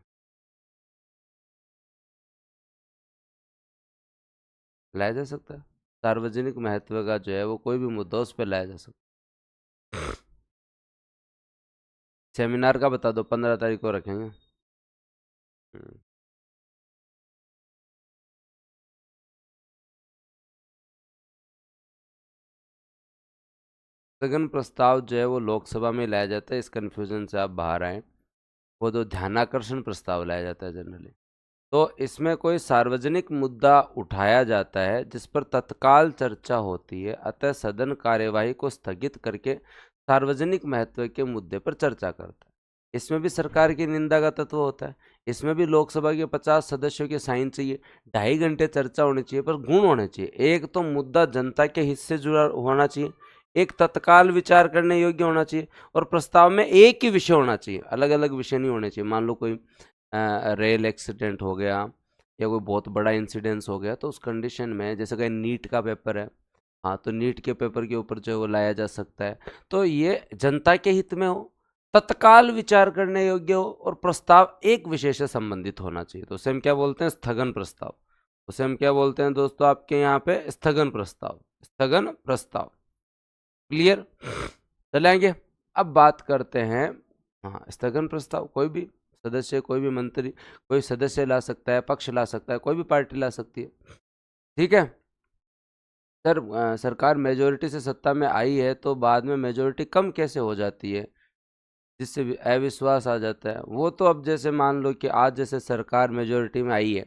लाया जा सकता है। सार्वजनिक महत्व का जो है वो कोई भी मुद्दा उस पर लाया जा सकता है। सेमिनार का बता दो, 15 तारीख को रखेंगे। स्थगन प्रस्ताव जो है वो लोकसभा में लाया जाता है, इस कन्फ्यूजन से आप बाहर आए। वो तो ध्यानाकर्षण प्रस्ताव लाया जाता है जनरली। तो इसमें कोई सार्वजनिक मुद्दा उठाया जाता है जिस पर तत्काल चर्चा होती है, अतः सदन कार्यवाही को स्थगित करके सार्वजनिक महत्व के मुद्दे पर चर्चा करता है। इसमें भी सरकार की निंदा का तत्व होता है। इसमें भी लोकसभा के 50 सदस्यों के साइन चाहिए, 2.5 घंटे चर्चा होनी चाहिए, पर गुण होने चाहिए। एक तो मुद्दा जनता के हित से जुड़ा होना चाहिए, एक तत्काल विचार करने योग्य होना चाहिए, और प्रस्ताव में एक ही विषय होना चाहिए, अलग अलग विषय नहीं होने चाहिए। मान लो कोई रेल एक्सीडेंट हो गया या कोई बहुत बड़ा इंसिडेंस हो गया, तो उस कंडीशन में जैसे कहीं नीट का पेपर है, हाँ, तो नीट के पेपर के ऊपर जो है वो लाया जा सकता है। तो ये जनता के हित में हो, तत्काल विचार करने योग्य हो, और प्रस्ताव एक विषय से संबंधित होना चाहिए। तो उसे हम क्या बोलते हैं? स्थगन प्रस्ताव। उसे हम क्या बोलते हैं दोस्तों आपके यहाँ पे? स्थगन प्रस्ताव। स्थगन प्रस्ताव। क्लियर? चलेंगे। अब बात करते हैं, हाँ, स्थगन प्रस्ताव कोई भी सदस्य, कोई भी मंत्री, कोई सदस्य ला सकता है, पक्ष ला सकता है, कोई भी पार्टी ला सकती है। ठीक है सर। सरकार मेजोरिटी से सत्ता में आई है, तो बाद में मेजोरिटी कम कैसे हो जाती है, जिससे अविश्वास आ जाता है? वो तो अब जैसे मान लो कि आज जैसे सरकार मेजोरिटी में आई है,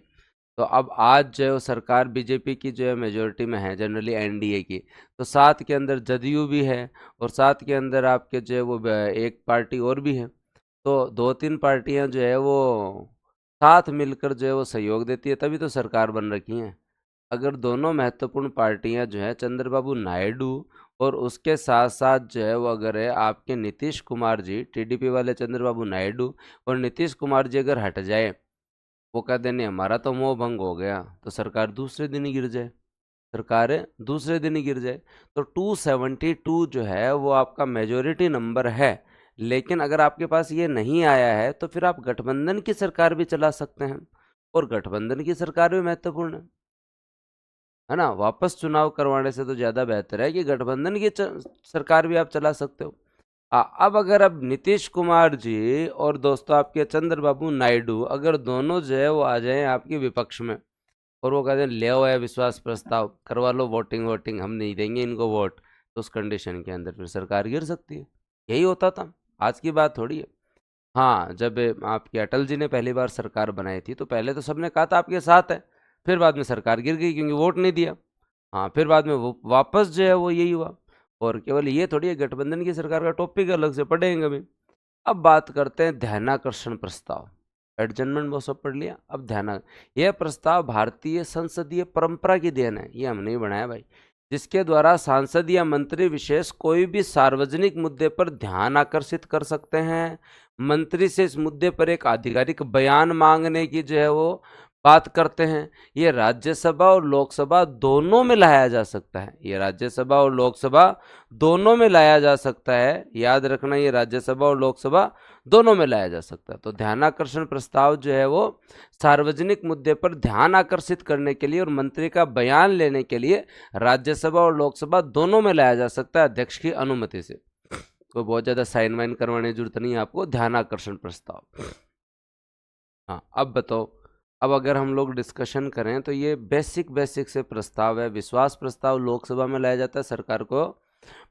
तो अब आज जो है वो सरकार बीजेपी की जो है मेजोरिटी में है, जनरली एनडीए की। तो साथ के अंदर जदयू भी है, और साथ के अंदर आपके जो है वो एक पार्टी और भी है। तो 2-3 पार्टियां जो है वो साथ मिलकर जो है वो सहयोग देती है, तभी तो सरकार बन रखी है। अगर दोनों महत्वपूर्ण पार्टियां जो है चंद्रबाबू नायडू और उसके साथ साथ जो है वो अगर है आपके नीतीश कुमार जी, टीडीपी वाले चंद्रबाबू नायडू और नीतीश कुमार जी अगर हट जाए, वो कहते हैं नहीं हमारा तो मोह भंग हो गया, तो सरकार दूसरे दिन ही गिर जाए। सरकार दूसरे दिन ही गिर जाए। तो 272 जो है वो आपका मेजोरिटी नंबर है। लेकिन अगर आपके पास ये नहीं आया है, तो फिर आप गठबंधन की सरकार भी चला सकते हैं, और गठबंधन की सरकार भी महत्वपूर्ण है ना। वापस चुनाव करवाने से तो ज़्यादा बेहतर है कि गठबंधन की सरकार भी आप चला सकते हो। अब अगर अब नीतीश कुमार जी और दोस्तों आपके चंद्रबाबू नायडू अगर दोनों जो है वो आ जाएं आपके विपक्ष में, और वो कहते हैं ले आओ है विश्वास प्रस्ताव, करवा लो वोटिंग वोटिंग, हम नहीं देंगे इनको वोट, तो उस कंडीशन के अंदर फिर सरकार गिर सकती है। यही होता था, आज की बात थोड़ी है। हाँ, जब आपके अटल जी ने पहली बार सरकार बनाई थी, तो पहले तो सबने कहा था आपके साथ है, फिर बाद में सरकार गिर गई क्योंकि वोट नहीं दिया। हाँ, फिर बाद में वो वापस जो है वो यही हुआ। और केवल ये थोड़ी है, गठबंधन की सरकार का टॉपिक अलग से पढ़ेंगे अभी। अब बात करते हैं ध्यानाकर्षण प्रस्ताव। एडजमेंट वो सब पढ़ लिया, अब ध्यान। यह प्रस्ताव भारतीय संसदीय परंपरा की देन है, ये हमने ही बनाया भाई, जिसके द्वारा सांसद या मंत्री विशेष कोई भी सार्वजनिक मुद्दे पर ध्यान आकर्षित कर सकते हैं। मंत्री से इस मुद्दे पर एक आधिकारिक बयान मांगने की जो है वो बात करते हैं। ये राज्यसभा और लोकसभा दोनों में लाया जा सकता है। ये राज्यसभा और लोकसभा दोनों में लाया जा सकता है, याद रखना, ये राज्यसभा और लोकसभा दोनों में लाया जा सकता है। तो ध्यानाकर्षण प्रस्ताव जो है वो सार्वजनिक मुद्दे पर ध्यान आकर्षित करने के लिए और मंत्री का बयान लेने के लिए राज्यसभा और लोकसभा दोनों में लाया जा सकता है, अध्यक्ष की अनुमति से। कोई बहुत ज़्यादा साइन वाइन करवाने की जरूरत नहीं है आपको। ध्यानाकर्षण प्रस्ताव। हाँ, अब बताओ। अब अगर हम लोग डिस्कशन करें, तो ये बेसिक बेसिक से प्रस्ताव है। विश्वास प्रस्ताव लोकसभा में लाया जाता है सरकार को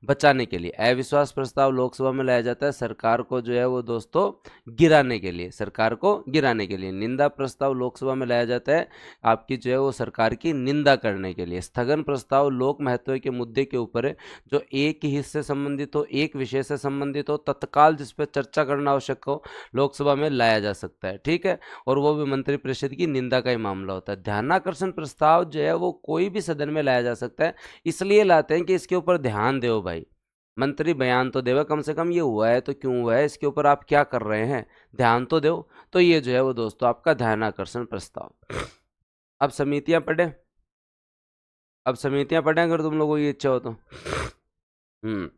बचाने के लिए। अविश्वास प्रस्ताव लोकसभा में लाया जाता है सरकार को जो है वो दोस्तों गिराने के लिए, सरकार को गिराने के लिए। निंदा प्रस्ताव लोकसभा में लाया जाता है आपकी जो है वो सरकार की निंदा करने के लिए। स्थगन प्रस्ताव लोक महत्व के मुद्दे के ऊपर है, जो एक ही हिस्से से संबंधित हो, एक विषय से संबंधित हो, तत्काल जिस पर चर्चा करना आवश्यक हो, लोकसभा में लाया जा सकता है। ठीक है, और वो भी मंत्रिपरिषद की निंदा का ही मामला होता है। ध्यानाकर्षण प्रस्ताव जो है वो कोई भी सदन में लाया जा सकता है, इसलिए लाते हैं कि इसके ऊपर ध्यान दो भाई। मंत्री बयान तो देवे, कम से कम ये हुआ है तो क्यों हुआ है, इसके ऊपर आप क्या कर रहे हैं, ध्यान तो दो। तो ये जो है वो दोस्तों आपका ध्यानाकर्षण प्रस्ताव। अब समितियां पढ़े, अब समितियां पढ़े अगर तुम लोगों की इच्छा हो तो। हम्म।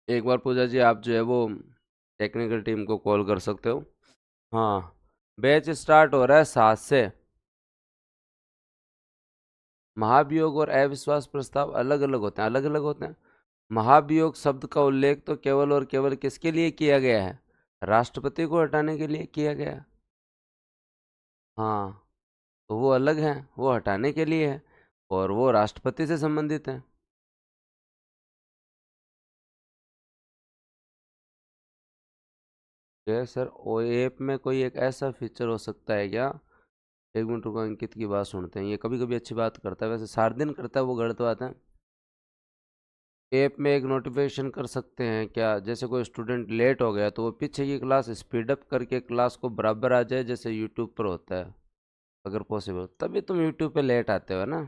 एक बार पूजा जी आप जो है वो टेक्निकल टीम को कॉल कर सकते हो। हाँ, बैच स्टार्ट हो रहा है 7 से। महाभियोग और अविश्वास प्रस्ताव अलग अलग होते हैं, अलग अलग होते हैं। महाभियोग शब्द का उल्लेख तो केवल और केवल किसके लिए किया गया है? राष्ट्रपति को हटाने के लिए किया गया है। हाँ, तो वो अलग है, वो हटाने के लिए है, और वो राष्ट्रपति से संबंधित है। क्या सर, ओ ऐप में कोई एक ऐसा फीचर हो सकता है क्या एक मिनट रुको, अंकित की बात सुनते हैं। ये कभी कभी अच्छी बात करता है, वैसे सारा दिन करता है वो, गलत बात है। ऐप में एक नोटिफिकेशन कर सकते हैं क्या, जैसे कोई स्टूडेंट लेट हो गया तो वो पीछे की क्लास स्पीड अप करके क्लास को बराबर आ जाए, जैसे यूट्यूब पर होता है, अगर पॉसिबल। तभी तुम यूट्यूब पे लेट आते हो ना।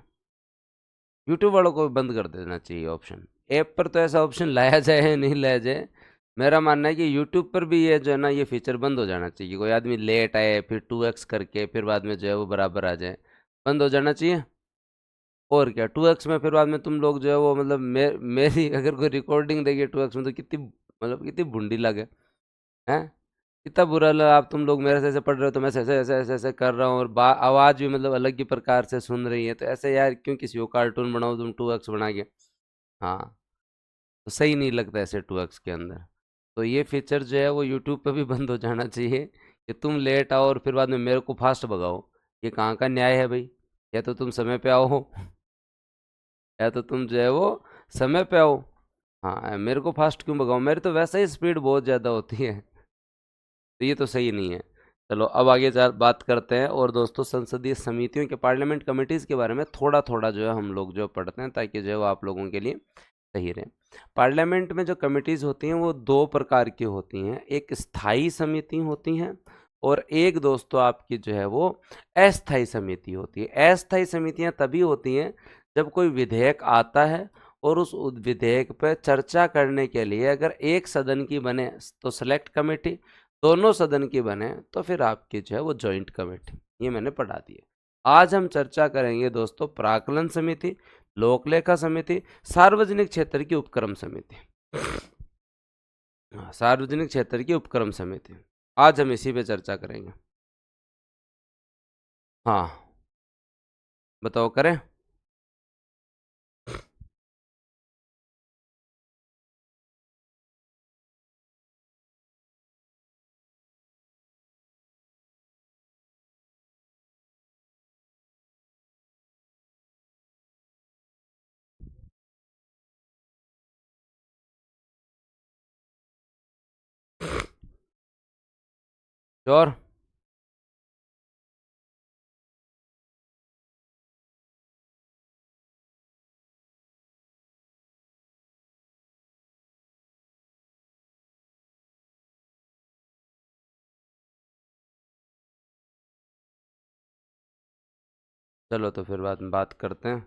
यूट्यूब वालों को बंद कर देना चाहिए ऑप्शन। ऐप पर तो ऐसा ऑप्शन लाया जाए या नहीं लाया जाए, मेरा मानना है कि यूट्यूब पर भी ये जो है ना, ये फीचर बंद हो जाना चाहिए। कोई आदमी लेट आए फिर 2x करके फिर बाद में जो है वो बराबर आ जाए, बंद हो जाना चाहिए। और क्या, 2x में फिर बाद में तुम लोग जो है वो मतलब मेरी अगर कोई रिकॉर्डिंग देगी 2x में तो कितनी मतलब कितनी भुंडी लगे हैं, कितना बुरा लगा। आप तुम लोग मेरे से ऐसे पढ़ रहे हो तो मैं ऐसे ऐसे ऐसे ऐसे कर रहा हूँ, और आवाज़ भी मतलब अलग ही प्रकार से सुन रही है, तो ऐसे यार क्यों किसी को कार्टून बनाओ तुम 2x बना के। हाँ, तो सही नहीं लगता ऐसे 2x के अंदर। तो ये फीचर जो है वो यूट्यूब पे भी बंद हो जाना चाहिए कि तुम लेट आओ और फिर बाद में मेरे को फास्ट भगाओ। ये कहाँ का न्याय है भाई। या तो तुम समय पे आओ या तो तुम जो है वो समय पे आओ। हाँ, मेरे को फास्ट क्यों भगाओ, मेरी तो वैसे ही स्पीड बहुत ज़्यादा होती है। तो ये तो सही नहीं है। चलो अब आगे बात करते हैं। और दोस्तों, संसदीय समितियों के पार्लियामेंट कमिटीज़ के बारे में थोड़ा थोड़ा जो है हम लोग जो पढ़ते हैं, ताकि जो है वो आप लोगों के लिए सही रहे। पार्लियामेंट में जो कमिटीज़ होती हैं वो दो प्रकार की होती हैं, एक स्थायी समिति होती हैं और एक दोस्तों आपकी जो है वो अस्थायी समिति होती है। अस्थायी समितियां तभी होती हैं जब कोई विधेयक आता है और उस विधेयक पर चर्चा करने के लिए अगर एक सदन की बने तो सेलेक्ट कमेटी, दोनों सदन की बने तो फिर आपकी जो है वो जॉइंट कमेटी। ये मैंने पढ़ा दिया। आज हम चर्चा करेंगे दोस्तों प्राक्कलन समिति, लोक लेखा समिति, सार्वजनिक क्षेत्र की उपक्रम समिति। सार्वजनिक क्षेत्र की उपक्रम समिति, आज हम इसी पे चर्चा करेंगे। हाँ, बताओ करें। श्योर। चलो तो फिर बाद में बात करते हैं।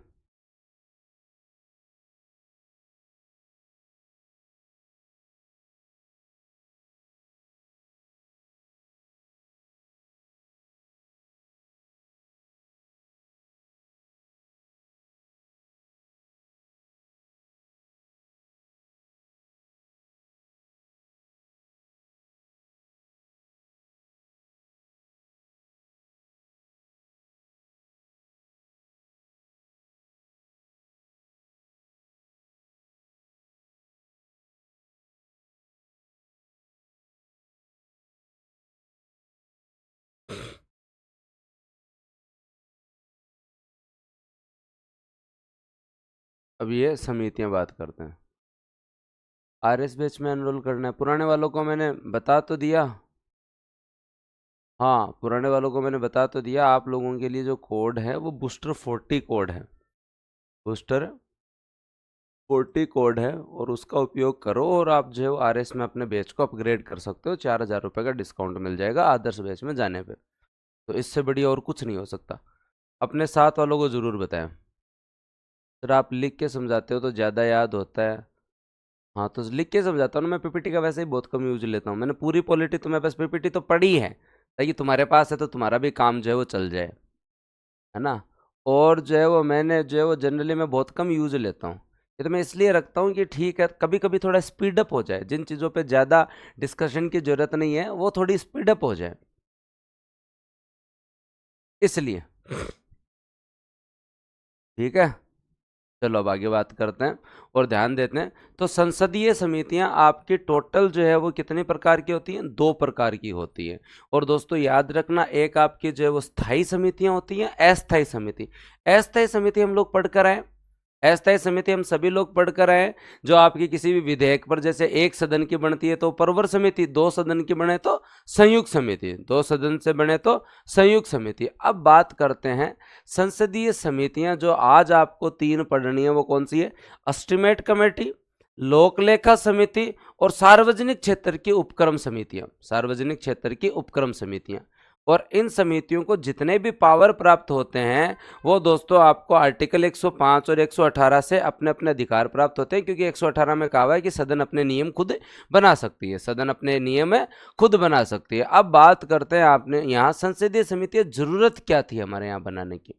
अब ये समितियां बात करते हैं। RS बैच में एनरोल करना है, पुराने वालों को मैंने बता तो दिया। हाँ, पुराने वालों को मैंने बता तो दिया। आप लोगों के लिए जो कोड है वो बूस्टर 40 कोड है, बूस्टर 40 कोड है, और उसका उपयोग करो और आप जो है RS में अपने बैच को अपग्रेड कर सकते हो। 4,000 रुपये का डिस्काउंट मिल जाएगा आदर्श बैच में जाने पे। तो इससे बढ़िया और कुछ नहीं हो सकता। अपने साथ वालों को ज़रूर बताएं। सर आप लिख के समझाते हो तो ज़्यादा याद होता है। हाँ, तो लिख के समझाता हूँ ना मैं। पीपीटी का वैसे ही बहुत कम यूज लेता हूँ। मैंने पूरी पॉलिटी तुम्हें बस पीपीटी तो पढ़ी है, ताकि तुम्हारे पास है तो तुम्हारा भी काम जो है वो चल जाए, है ना। और जो है वो मैंने जो है वो जनरली मैं बहुत कम यूज लेता हूँ। ये तो मैं इसलिए रखता हूँ कि ठीक है कभी कभी थोड़ा स्पीड अप हो जाए, जिन चीज़ों पे ज़्यादा डिस्कशन की ज़रूरत नहीं है वो थोड़ी स्पीड अप हो जाए, इसलिए। ठीक है, चलो अब आगे बात करते हैं और ध्यान देते हैं। तो संसदीय समितियां आपकी टोटल जो है वो कितने प्रकार की होती हैं, दो प्रकार की होती है। और दोस्तों याद रखना, एक आपकी जो है वो स्थायी समितियां होती हैं, अस्थायी समिति। अस्थायी समिति हम लोग पढ़कर आए, अस्थायी समिति हम सभी लोग पढ़कर आए हैं, जो आपकी किसी भी विधेयक पर जैसे एक सदन की बनती है तो परवर समिति, दो सदन की बने तो संयुक्त समिति, दो सदन से बने तो संयुक्त समिति। अब बात करते हैं संसदीय समितियां जो आज आपको 3 पढ़नी है, वो कौन सी है? एस्टीमेट कमेटी, लोक लेखा समिति और सार्वजनिक क्षेत्र की उपक्रम समितियां, सार्वजनिक क्षेत्र की उपक्रम समितियां। और इन समितियों को जितने भी पावर प्राप्त होते हैं वो दोस्तों आपको आर्टिकल 105 और 118 से अपने अपने अधिकार प्राप्त होते हैं, क्योंकि 118 में कहा हुआ है कि सदन अपने नियम खुद बना सकती है, सदन अपने नियम खुद बना सकती है। अब बात करते हैं आपने यहाँ संसदीय समितियाँ जरूरत क्या थी हमारे यहाँ बनाने की,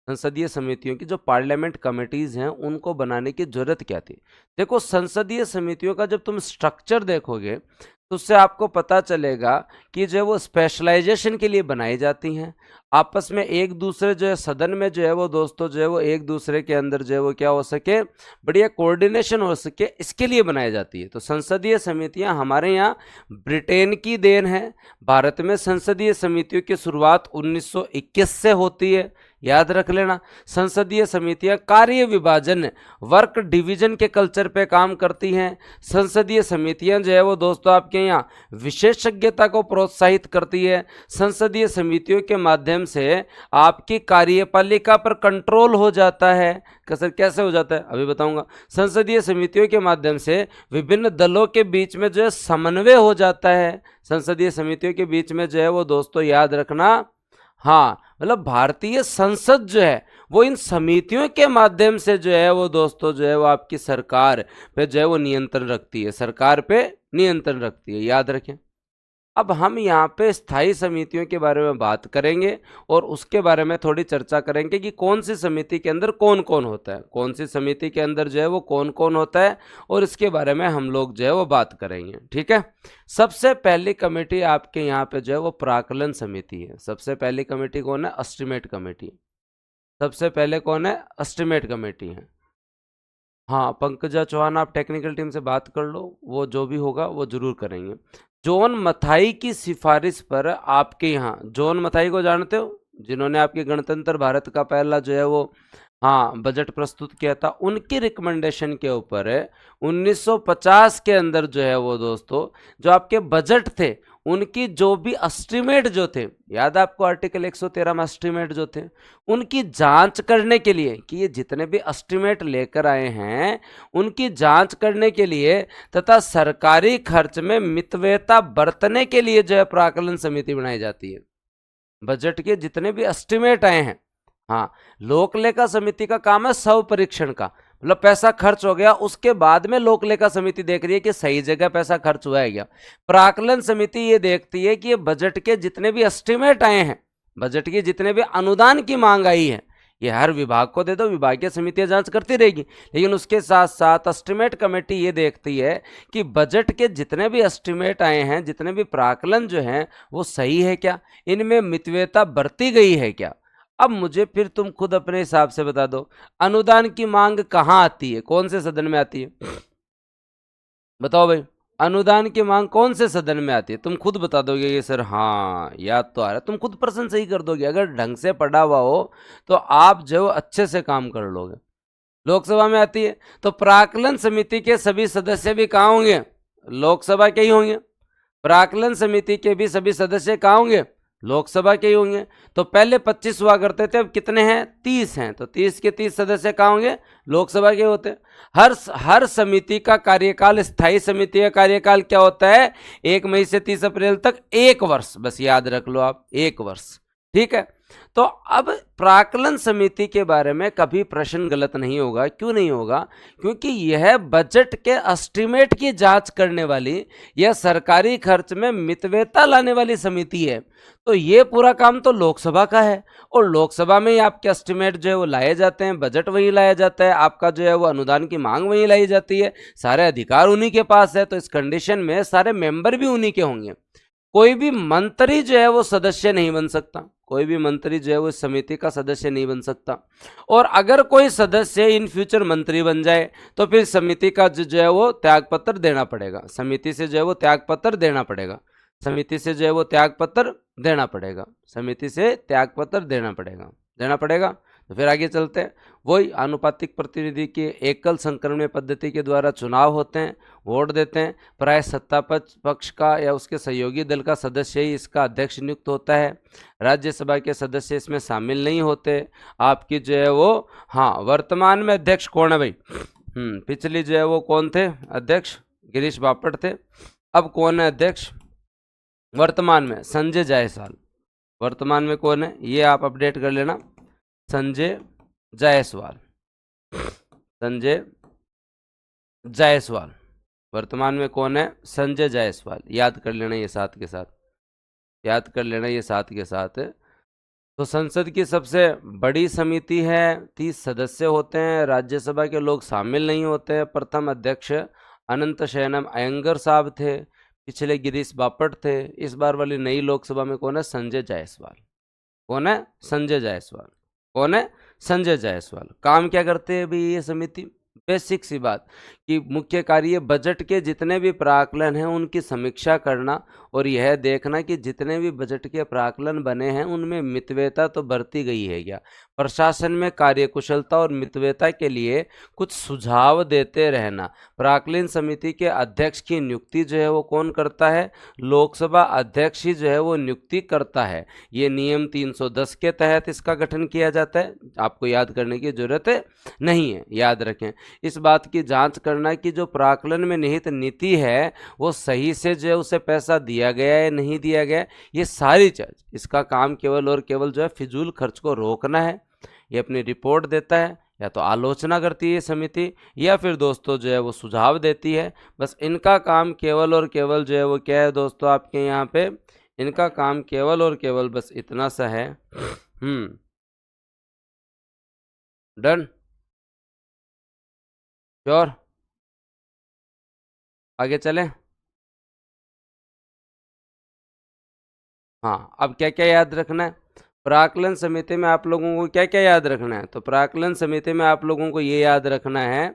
संसदीय समितियों की जो पार्लियामेंट कमेटीज हैं उनको बनाने की जरूरत क्या थी। देखो, संसदीय समितियों का जब तुम स्ट्रक्चर देखोगे तो उससे आपको पता चलेगा कि जो है वो स्पेशलाइजेशन के लिए बनाई जाती हैं, आपस में एक दूसरे जो है सदन में जो है वो दोस्तों जो है वो एक दूसरे के अंदर जो है वो क्या हो सके, बढ़िया कोऑर्डिनेशन हो सके, इसके लिए बनाई जाती है। तो संसदीय समितियां हमारे यहाँ ब्रिटेन की देन है। भारत में संसदीय समितियों की शुरुआत 1921 से होती है, याद रख लेना। संसदीय समितियां कार्य विभाजन, वर्क डिवीजन के कल्चर पे काम करती हैं। संसदीय समितियां जो है वो दोस्तों आपके यहाँ विशेषज्ञता को प्रोत्साहित करती है। संसदीय समितियों के माध्यम से आपकी कार्यपालिका पर कंट्रोल हो जाता है। सर कैसे हो जाता है? अभी बताऊंगा। संसदीय समितियों के माध्यम से विभिन्न दलों के बीच में जो है समन्वय हो जाता है। संसदीय समितियों के बीच में जो है वो दोस्तों याद रखना, हाँ, मतलब भारतीय संसद जो है वो इन समितियों के माध्यम से जो है वो दोस्तों जो है वो आपकी सरकार पे जो है वो नियंत्रण रखती है, सरकार पे नियंत्रण रखती है, याद रखें। अब हम यहाँ पे स्थायी समितियों के बारे में बात करेंगे और उसके बारे में थोड़ी चर्चा करेंगे कि कौन सी समिति के अंदर कौन कौन होता है, कौन सी समिति के अंदर जो है वो कौन कौन होता है, और इसके बारे में हम लोग जो है वो बात करेंगे। ठीक है। सबसे पहली कमेटी आपके यहाँ पे जो है वो प्राक्कलन समिति है। सबसे पहली कमेटी कौन है? Estimate committee. सबसे पहले कौन है? एस्टीमेट कमेटी है। हाँ, पंकजा चौहान, आप टेक्निकल टीम से बात कर लो, वो जो भी होगा वो जरूर करेंगे। जॉन मथाई की सिफारिश पर आपके यहाँ, जॉन मथाई को जानते हो, जिन्होंने आपके गणतंत्र भारत का पहला जो है वो बजट प्रस्तुत किया था, उनकी रिकमेंडेशन के ऊपर 1950 के अंदर जो है वो दोस्तों जो आपके बजट थे उनकी जो भी एस्टीमेट जो थे, याद आपको आर्टिकल 113 में एस्टीमेट जो थे, उनकी जांच करने के लिए कि ये जितने भी एस्टीमेट लेकर आए हैं उनकी जांच करने के लिए तथा सरकारी खर्च में मितव्ययता बरतने के लिए जो है प्राक्कलन समिति बनाई जाती है। बजट के जितने भी एस्टीमेट आए हैं, हाँ, लोक लेखा समिति का काम है स्व परीक्षण का, मतलब पैसा खर्च हो गया उसके बाद में लोक लेखा समिति देख रही है कि सही जगह पैसा खर्च हुआ है क्या। प्राक्कलन समिति ये देखती है कि ये बजट के जितने भी एस्टीमेट आए हैं, बजट की जितने भी अनुदान की मांग आई है, ये हर विभाग को दे दो, विभागीय समितियां जांच करती रहेगी, लेकिन उसके साथ साथ एस्टीमेट कमेटी ये देखती है कि बजट के जितने भी एस्टीमेट आए हैं, जितने भी प्राक्कलन जो हैं वो सही है क्या, इनमें मितव्ययता बरती गई है क्या। अब मुझे फिर तुम खुद अपने हिसाब से बता दो, अनुदान की मांग कहाँ आती है, कौन से सदन में आती है? बताओ भाई, अनुदान की मांग कौन से सदन में आती है? तुम खुद बता दोगे कि सर हाँ याद तो आ रहा है, तुम खुद प्रश्न सही कर दोगे। अगर ढंग से पढ़ा हुआ हो तो आप जो अच्छे से काम कर लोगे। लोकसभा में आती है तो प्राक्कलन समिति के सभी सदस्य भी कहाँ होंगे? लोकसभा के ही होंगे। प्राक्कलन समिति के भी सभी सदस्य कहाँ होंगे? लोकसभा के ही होंगे। तो पहले 25 हुआ करते थे, अब कितने हैं? 30 हैं। तो 30 के 30 सदस्य कहाँ होंगे? लोकसभा के होते हैं। हर समिति का कार्यकाल, स्थायी समिति का कार्यकाल क्या होता है? 1 मई से 30 अप्रैल तक 1 वर्ष, बस याद रख लो आप, 1 वर्ष। ठीक है। तो अब प्राक्कलन समिति के बारे में कभी प्रश्न गलत नहीं होगा। क्यों नहीं होगा? क्योंकि यह बजट के एस्टीमेट की जांच करने वाली, यह सरकारी खर्च में मितव्ययता लाने वाली समिति है। तो ये पूरा काम तो लोकसभा का है, और लोकसभा में ही आपके एस्टीमेट जो है वो लाए जाते हैं, बजट वहीं लाया जाता है, आपका जो है वो अनुदान की मांग वहीं लाई जाती है, सारे अधिकार उन्हीं के पास है। तो इस कंडीशन में सारे मेंबर भी उन्हीं के होंगे। कोई भी मंत्री जो है वो सदस्य नहीं बन सकता, कोई भी मंत्री जो है वो समिति का सदस्य नहीं बन सकता। और अगर कोई सदस्य इन फ्यूचर मंत्री बन जाए तो फिर समिति का जो है वो त्यागपत्र देना पड़ेगा, समिति से जो है वो त्यागपत्र देना पड़ेगा, समिति से जो है वो त्यागपत्र देना पड़ेगा, समिति से त्यागपत्र देना पड़ेगा। तो फिर आगे चलते हैं। वही आनुपातिक प्रतिनिधि के एकल संक्रमण पद्धति के द्वारा चुनाव होते हैं, वोट देते हैं। प्राय सत्ता पक्ष का या उसके सहयोगी दल का सदस्य ही इसका अध्यक्ष नियुक्त होता है। राज्यसभा के सदस्य इसमें शामिल नहीं होते। आपकी जो है वो, हाँ, वर्तमान में अध्यक्ष कौन है भाई? पिछली जो है वो कौन थे अध्यक्ष? गिरीश बापट थे। अब कौन है अध्यक्ष वर्तमान में? संजय जायसवाल। वर्तमान में कौन है ये आप अपडेट कर लेना, संजय जायसवाल। संजय जायसवाल वर्तमान में कौन है? संजय जायसवाल। याद कर लेना ये साथ के साथ, याद कर लेना ये साथ के साथ। तो संसद की सबसे बड़ी समिति है, 30 सदस्य होते हैं, राज्यसभा के लोग शामिल नहीं होते हैं। प्रथम अध्यक्ष अनंत शयनम अयंगर साहब थे, पिछले गिरीश बापट थे। इस बार वाली नई लोकसभा में कौन है? संजय जायसवाल। कौन है? संजय जायसवाल। कौन है? संजय जायसवाल। काम क्या करते हैं भाई ये समिति? बेसिक सी बात कि मुख्य कार्य बजट के जितने भी प्राकलन हैं उनकी समीक्षा करना और यह देखना कि जितने भी बजट के प्राकलन बने हैं उनमें मितव्ययता तो बरती गई है क्या, प्रशासन में कार्यकुशलता और मितव्ययता के लिए कुछ सुझाव देते रहना। प्राकलन समिति के अध्यक्ष की नियुक्ति जो है वो कौन करता है? लोकसभा अध्यक्ष ही जो है वो नियुक्ति करता है। ये नियम 310 के तहत इसका गठन किया जाता है। आपको याद करने की जरूरत नहीं है, याद रखें। इस बात की जांच करना कि जो प्राकलन में निहित नीति है वो सही से जो है उसे पैसा दिया गया है नहीं दिया गया, ये सारी चीज, इसका काम केवल और केवल जो है फिजूल खर्च को रोकना है। ये अपनी रिपोर्ट देता है, या तो आलोचना करती है समिति, या फिर दोस्तों जो है वो सुझाव देती है। बस इनका काम केवल और केवल जो है वो क्या है दोस्तों आपके यहाँ पे? इनका काम केवल और केवल बस इतना सा है। डन? श्योर? आगे चलें? हाँ, अब क्या क्या याद रखना है प्राकलन समिति में? आप लोगों को क्या क्या याद रखना है? तो प्राकलन समिति में आप लोगों को ये याद रखना है,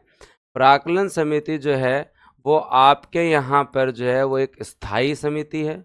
प्राकलन समिति जो है वो आपके यहाँ पर जो है वो एक स्थायी समिति है,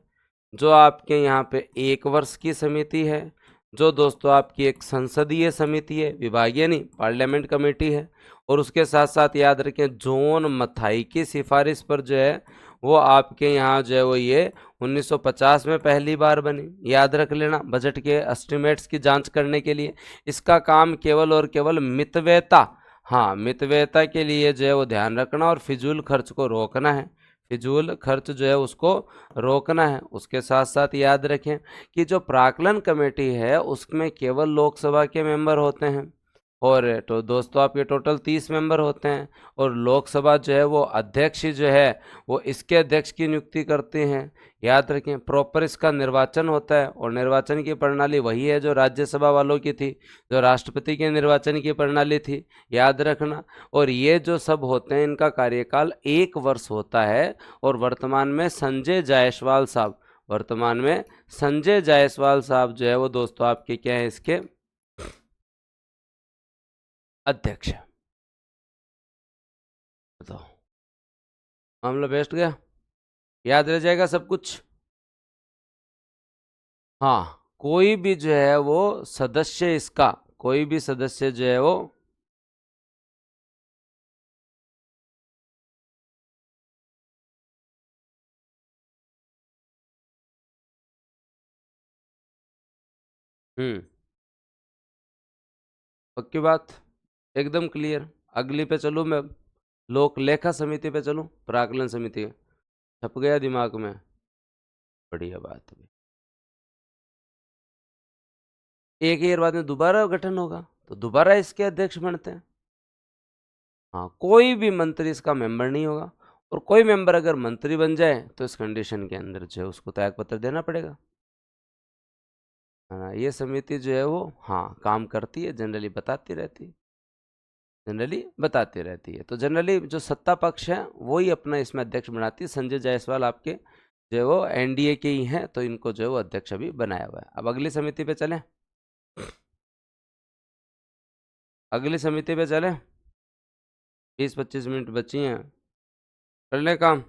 जो आपके यहाँ पे 1 वर्ष की समिति है, जो दोस्तों आपकी एक संसदीय समिति है, विभागीय नहीं, पार्लियामेंट कमेटी है। और उसके साथ साथ याद रखें जॉन मथाई की सिफारिश पर जो है वो आपके यहाँ जो है वो ये 1950 में पहली बार बनी। याद रख लेना, बजट के एस्टिमेट्स की जांच करने के लिए। इसका काम केवल और केवल मितव्ययता, हाँ, मितव्ययता के लिए जो है वो ध्यान रखना और फिजूल खर्च को रोकना है। फिजूल खर्च जो है उसको रोकना है। उसके साथ साथ याद रखें कि जो प्राकलन कमेटी है उसमें केवल लोकसभा के मेंबर होते हैं, और तो दोस्तों आपके टोटल 30 मेंबर होते हैं। और लोकसभा जो है वो अध्यक्ष ही जो है वो इसके अध्यक्ष की नियुक्ति करते हैं। याद रखें, प्रॉपर इसका निर्वाचन होता है, और निर्वाचन की प्रणाली वही है जो राज्यसभा वालों की थी, जो राष्ट्रपति के निर्वाचन की प्रणाली थी, याद रखना। और ये जो सब होते हैं इनका कार्यकाल 1 वर्ष होता है। और वर्तमान में संजय जायसवाल साहब, वर्तमान में संजय जायसवाल साहब जो है वो दोस्तों आपके क्या है, इसके अध्यक्ष है। बताओ, मामला बेस्ट गया? याद रह जाएगा सब कुछ? हाँ, कोई भी जो है वो सदस्य, इसका कोई भी सदस्य जो है वो हम्म, पक्की बात, एकदम क्लियर। अगली पे चलूँ मैं, लोक लेखा समिति पे चलूँ, प्राकलन समिति छप गया दिमाग में? बढ़िया बात है। 1 ईयर बाद में दोबारा गठन होगा तो दोबारा इसके अध्यक्ष बनते हैं। हाँ, कोई भी मंत्री इसका मेंबर नहीं होगा, और कोई मेंबर अगर मंत्री बन जाए तो इस कंडीशन के अंदर जो है उसको त्याग पत्र देना पड़ेगा। है ना? ये समिति जो है वो, हाँ, काम करती है, जनरली बताती रहती है, जनरली बताती रहती है। तो जनरली जो सत्ता पक्ष है वो ही अपना इसमें अध्यक्ष बनाती है। संजय जायसवाल आपके जो है वो एनडीए के ही हैं, तो इनको जो है वो अध्यक्ष अभी बनाया हुआ है। अब अगली समिति पे चलें, अगली समिति पे चलें। 20-25 मिनट बची हैं, कर ले काम।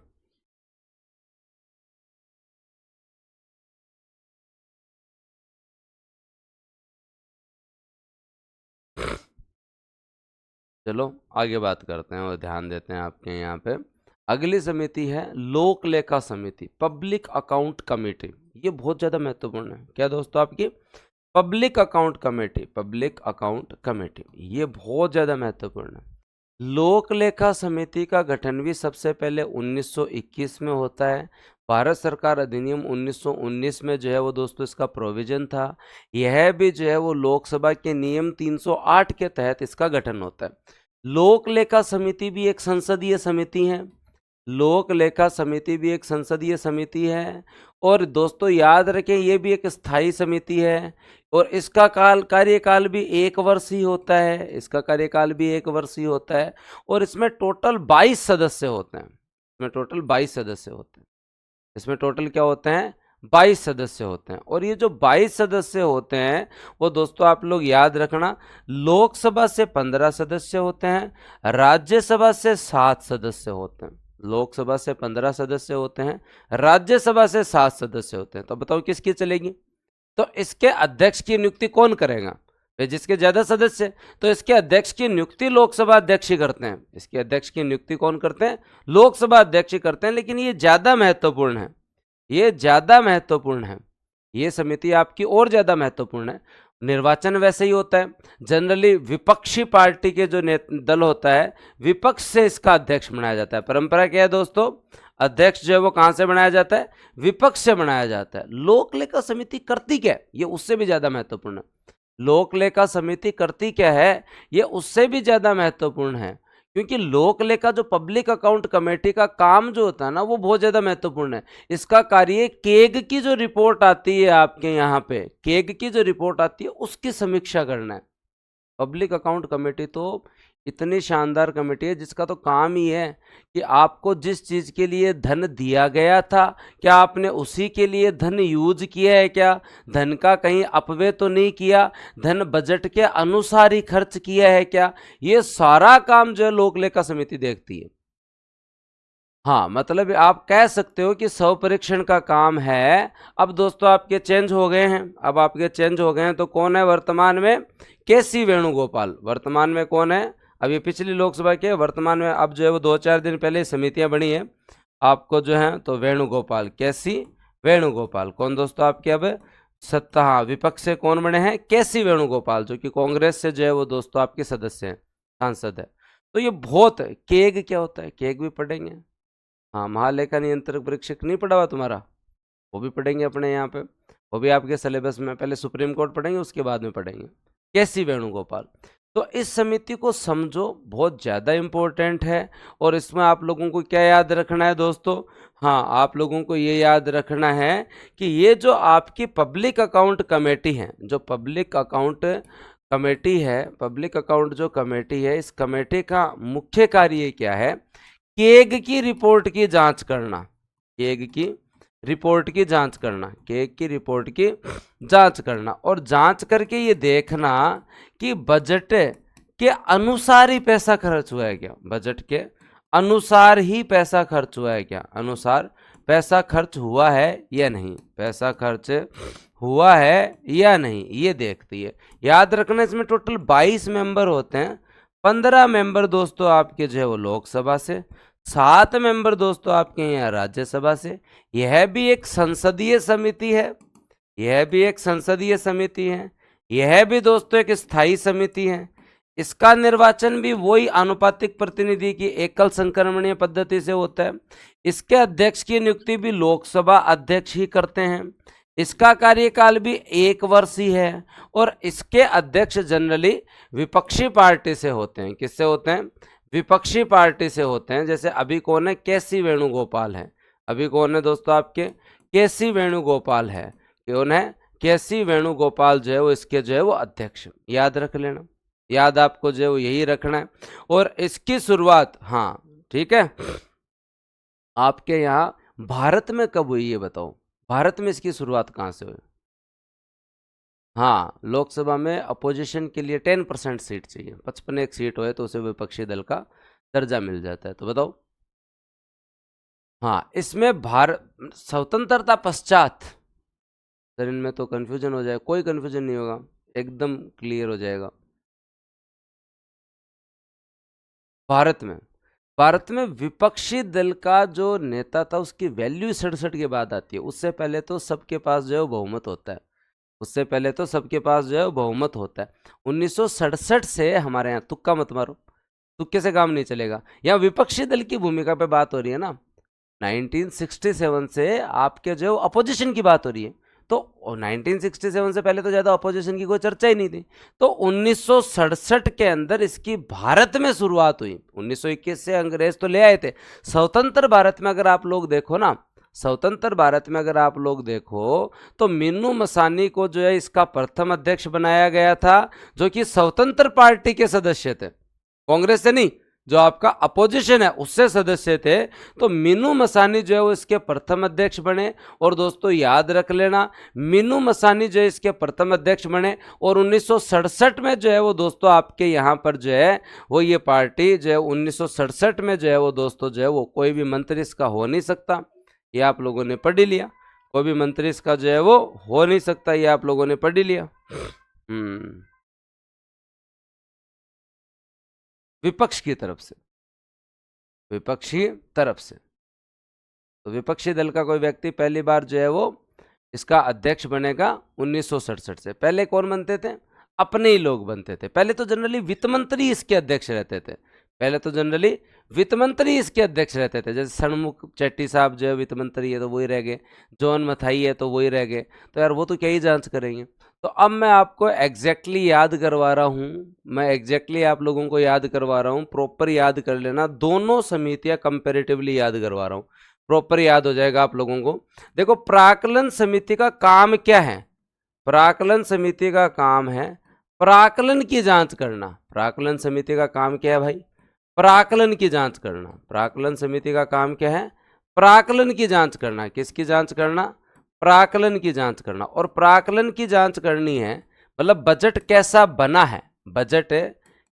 चलो आगे बात करते हैं और ध्यान देते हैं आपके यहाँ पे। अगली समिति है लोक लेखा समिति, पब्लिक अकाउंट कमेटी। ये बहुत ज़्यादा महत्वपूर्ण है। क्या दोस्तों आपकी public account committee, public account committee ये बहुत ज़्यादा महत्वपूर्ण है। लोक लेखा समिति का गठन भी सबसे पहले 1921 में होता है। भारत सरकार अधिनियम 1919 में जो है वो दोस्तों इसका प्रोविजन था। यह भी जो है वो लोकसभा के नियम 308 के तहत इसका गठन होता है। लोक लेखा समिति भी एक संसदीय समिति है। लोक लेखा समिति भी एक संसदीय समिति है। और दोस्तों याद रखें ये भी एक स्थायी समिति है और इसका कार्यकाल भी 1 वर्ष ही होता है। इसका कार्यकाल भी 1 वर्ष ही होता है और इसमें टोटल 22 सदस्य होते हैं। इसमें टोटल 22 सदस्य होते हैं। इसमें टोटल क्या होते हैं 22 सदस्य होते हैं। और ये जो 22 सदस्य होते हैं वो दोस्तों आप लोग याद रखना, लोकसभा से 15 सदस्य होते हैं, राज्यसभा से 7 सदस्य होते हैं। लोकसभा से 15 सदस्य होते हैं, राज्यसभा से 7 सदस्य होते हैं। तो बताओ किसकी चलेगी? तो इसके अध्यक्ष की नियुक्ति कौन करेगा? जिसके ज्यादा सदस्य, तो इसके अध्यक्ष की नियुक्ति लोकसभा अध्यक्ष ही करते हैं। इसके अध्यक्ष की नियुक्ति कौन करते हैं? लोकसभा अध्यक्ष ही करते हैं। लेकिन ये ज्यादा महत्वपूर्ण है, ये ज्यादा महत्वपूर्ण है, ये समिति आपकी और ज्यादा महत्वपूर्ण है। निर्वाचन वैसे ही होता है, जनरली विपक्षी पार्टी के जो दल होता है विपक्ष से इसका अध्यक्ष बनाया जाता है। परंपरा क्या है दोस्तों? अध्यक्ष जो है वो कहां से बनाया जाता है? विपक्ष से बनाया जाता है। लोक लेखा समिति करती क्या है? ये उससे भी ज्यादा महत्वपूर्ण है। लोक लेखा समिति करती क्या है? ये उससे भी ज्यादा महत्वपूर्ण है, क्योंकि लोक लेखा जो पब्लिक अकाउंट कमेटी का काम जो होता है ना वो बहुत ज्यादा महत्वपूर्ण है। इसका कार्य केग की जो रिपोर्ट आती है आपके यहाँ पे, केग की जो रिपोर्ट आती है उसकी समीक्षा करना है। पब्लिक अकाउंट कमेटी तो इतनी शानदार कमेटी है जिसका तो काम ही है कि आपको जिस चीज़ के लिए धन दिया गया था क्या आपने उसी के लिए धन यूज किया है, क्या धन का कहीं अपव्यय तो नहीं किया, धन बजट के अनुसार ही खर्च किया है क्या, ये सारा काम जो है लोक लेखा समिति देखती है। हाँ, मतलब आप कह सकते हो कि स्व परीक्षण का काम है। अब दोस्तों आपके चेंज हो गए हैं, अब आपके चेंज हो गए हैं। तो कौन है वर्तमान में? केसी वेणुगोपाल वर्तमान में कौन है? अब ये पिछली लोकसभा के, वर्तमान में अब जो है वो 2-4 दिन पहले समितियां बनी है आपको जो है, तो वेणुगोपाल, केसी वेणुगोपाल। कौन दोस्तों आपके अब सत्ता, हाँ विपक्ष से कौन बने हैं? केसी वेणुगोपाल, जो कि कांग्रेस से जो है वो दोस्तों आपके सदस्य हैं, सांसद है। तो ये बहुत है। केग क्या होता है? केग भी पढ़ेंगे। हाँ, महालेखा नियंत्रक परीक्षक नहीं पढ़ा हुआ तुम्हारा? वो भी पढ़ेंगे अपने यहाँ पे, वो भी आपके सिलेबस में। पहले सुप्रीम कोर्ट पढ़ेंगे उसके बाद में पढ़ेंगे केसी वेणुगोपाल। तो इस समिति को समझो, बहुत ज़्यादा इम्पोर्टेंट है। और इसमें आप लोगों को क्या याद रखना है दोस्तों? हाँ, आप लोगों को ये याद रखना है कि ये जो आपकी पब्लिक अकाउंट कमेटी है, जो पब्लिक अकाउंट कमेटी है, पब्लिक अकाउंट जो कमेटी है, इस कमेटी का मुख्य कार्य क्या है? केग की रिपोर्ट की जांच करना, केग की रिपोर्ट की जांच करना, केग की रिपोर्ट की जांच करना। और जांच करके ये देखना कि बजट के अनुसार ही पैसा खर्च हुआ है क्या, बजट के अनुसार ही पैसा खर्च हुआ है क्या, अनुसार पैसा खर्च हुआ है या नहीं, पैसा खर्च हुआ है या नहीं, ये देखती है। याद रखना इसमें टोटल 22 मेंबर होते हैं। 15 मेंबर दोस्तों आपके जो है वो लोकसभा से, 7 मेंबर दोस्तों आपके यहाँ राज्यसभा से। यह भी एक संसदीय समिति है, यह भी एक संसदीय समिति है, यह भी दोस्तों एक स्थायी समिति है। इसका निर्वाचन भी वही आनुपातिक प्रतिनिधि की एकल संक्रमणीय पद्धति से होता है। इसके अध्यक्ष की नियुक्ति भी लोकसभा अध्यक्ष ही करते हैं। इसका कार्यकाल भी 1 वर्ष ही है और इसके अध्यक्ष जनरली विपक्षी पार्टी से होते हैं। किससे होते हैं? विपक्षी पार्टी से होते हैं। जैसे अभी कौन है? केसी वेणुगोपाल है। अभी कौन है दोस्तों आपके? केसी वेणुगोपाल है। कौन है? केसी वेणुगोपाल जो है वो इसके जो है वो अध्यक्ष। याद रख लेना, याद आपको जो है वो यही रखना है। और इसकी शुरुआत, हाँ ठीक है, आपके यहाँ भारत में कब हुई ये बताओ? भारत में इसकी शुरुआत कहाँ से हुई? हाँ, लोकसभा में अपोजिशन के लिए 10% सीट चाहिए। 55 एक सीट हो तो उसे विपक्षी दल का दर्जा मिल जाता है। तो बताओ, हाँ इसमें भारत स्वतंत्रता पश्चात, सर इनमें तो कन्फ्यूजन हो जाएगा। कोई कन्फ्यूजन नहीं होगा, एकदम क्लियर हो जाएगा। भारत में विपक्षी दल का जो नेता था उसकी वैल्यू 67 के बाद आती है। उससे पहले तो सबके पास जो है बहुमत होता है। उससे पहले तो सबके पास जो है बहुमत होता है। 1967 से हमारे यहाँ, तुक्का मत मारो, तुक्के से काम नहीं चलेगा। यहाँ विपक्षी दल की भूमिका पे बात हो रही है ना। 1967 से आपके जो अपोजिशन की बात हो रही है, तो 1967 से पहले तो ज़्यादा अपोजिशन की कोई चर्चा ही नहीं थी। तो 1967 के अंदर इसकी भारत में शुरुआत हुई। 1921 से अंग्रेज तो ले आए थे। स्वतंत्र भारत में अगर आप लोग देखो ना, स्वतंत्र भारत में अगर आप लोग देखो तो मीनू मसानी को जो है इसका प्रथम अध्यक्ष बनाया गया था, जो कि स्वतंत्र पार्टी के सदस्य थे, कांग्रेस से नहीं, जो आपका अपोजिशन है उससे सदस्य थे। तो मीनू मसानी जो है वो इसके प्रथम अध्यक्ष बने। और दोस्तों याद रख लेना, मीनू मसानी जो है इसके प्रथम अध्यक्ष बने। और 1967 में जो है वो दोस्तों आपके यहाँ पर जो है वो ये पार्टी जो है 1967 में जो है वो दोस्तों जो है वो कोई भी मंत्री इसका हो नहीं सकता। ये आप लोगों ने पढ़ ही लिया, कोई भी मंत्री इसका जो है वो हो नहीं सकता, ये आप लोगों ने पढ़ ही लिया। विपक्ष की तरफ से, विपक्षी तरफ से, तो विपक्षी दल का कोई व्यक्ति पहली बार जो है वो इसका अध्यक्ष बनेगा 1967 से। पहले कौन बनते थे? अपने ही लोग बनते थे। पहले तो जनरली वित्त मंत्री इसके अध्यक्ष रहते थे। पहले तो जनरली वित्त मंत्री इसके अध्यक्ष रहते थे। जैसे षणमुख चेट्टी साहब जो है वित्त मंत्री है तो वही रह गए, जॉन मथाई है तो वही रह गए। तो यार वो तो क्या ही जांच करेंगे। तो अब मैं आपको एग्जैक्टली याद करवा रहा हूँ, मैं एग्जैक्टली आप लोगों को याद करवा रहा हूँ, प्रॉपर याद कर लेना। दोनों समितियाँ कंपेरेटिवली याद करवा रहा हूँ, प्रॉपर याद हो जाएगा आप लोगों को। देखो प्राकलन समिति का काम क्या है? प्राकलन समिति का काम है प्राकलन की जांच करना। प्राकलन समिति का काम क्या है भाई? प्राकलन की जांच करना। प्राकलन समिति का काम क्या है? प्राकलन की जांच करना। किसकी जांच करना? प्राकलन की जांच करना। और प्राकलन की जांच करनी है मतलब बजट कैसा बना है, बजट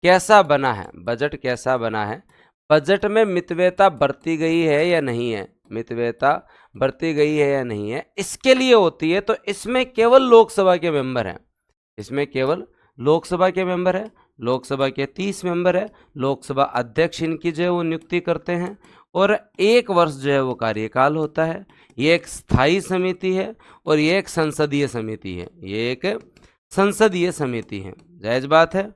कैसा बना है, बजट कैसा बना है, बजट में मितव्ययता बरती गई है या नहीं है, मितव्ययता बरती गई है या नहीं है, इसके लिए होती है। तो इसमें केवल लोकसभा के मेंबर हैं, इसमें केवल लोकसभा के मेंबर है। लोकसभा के 30 मेंबर है। लोकसभा अध्यक्ष इनकी जो है वो नियुक्ति करते हैं और 1 वर्ष जो है वो कार्यकाल होता है। ये एक स्थायी समिति है और ये एक संसदीय समिति है। ये एक संसदीय समिति है। जायज बात है,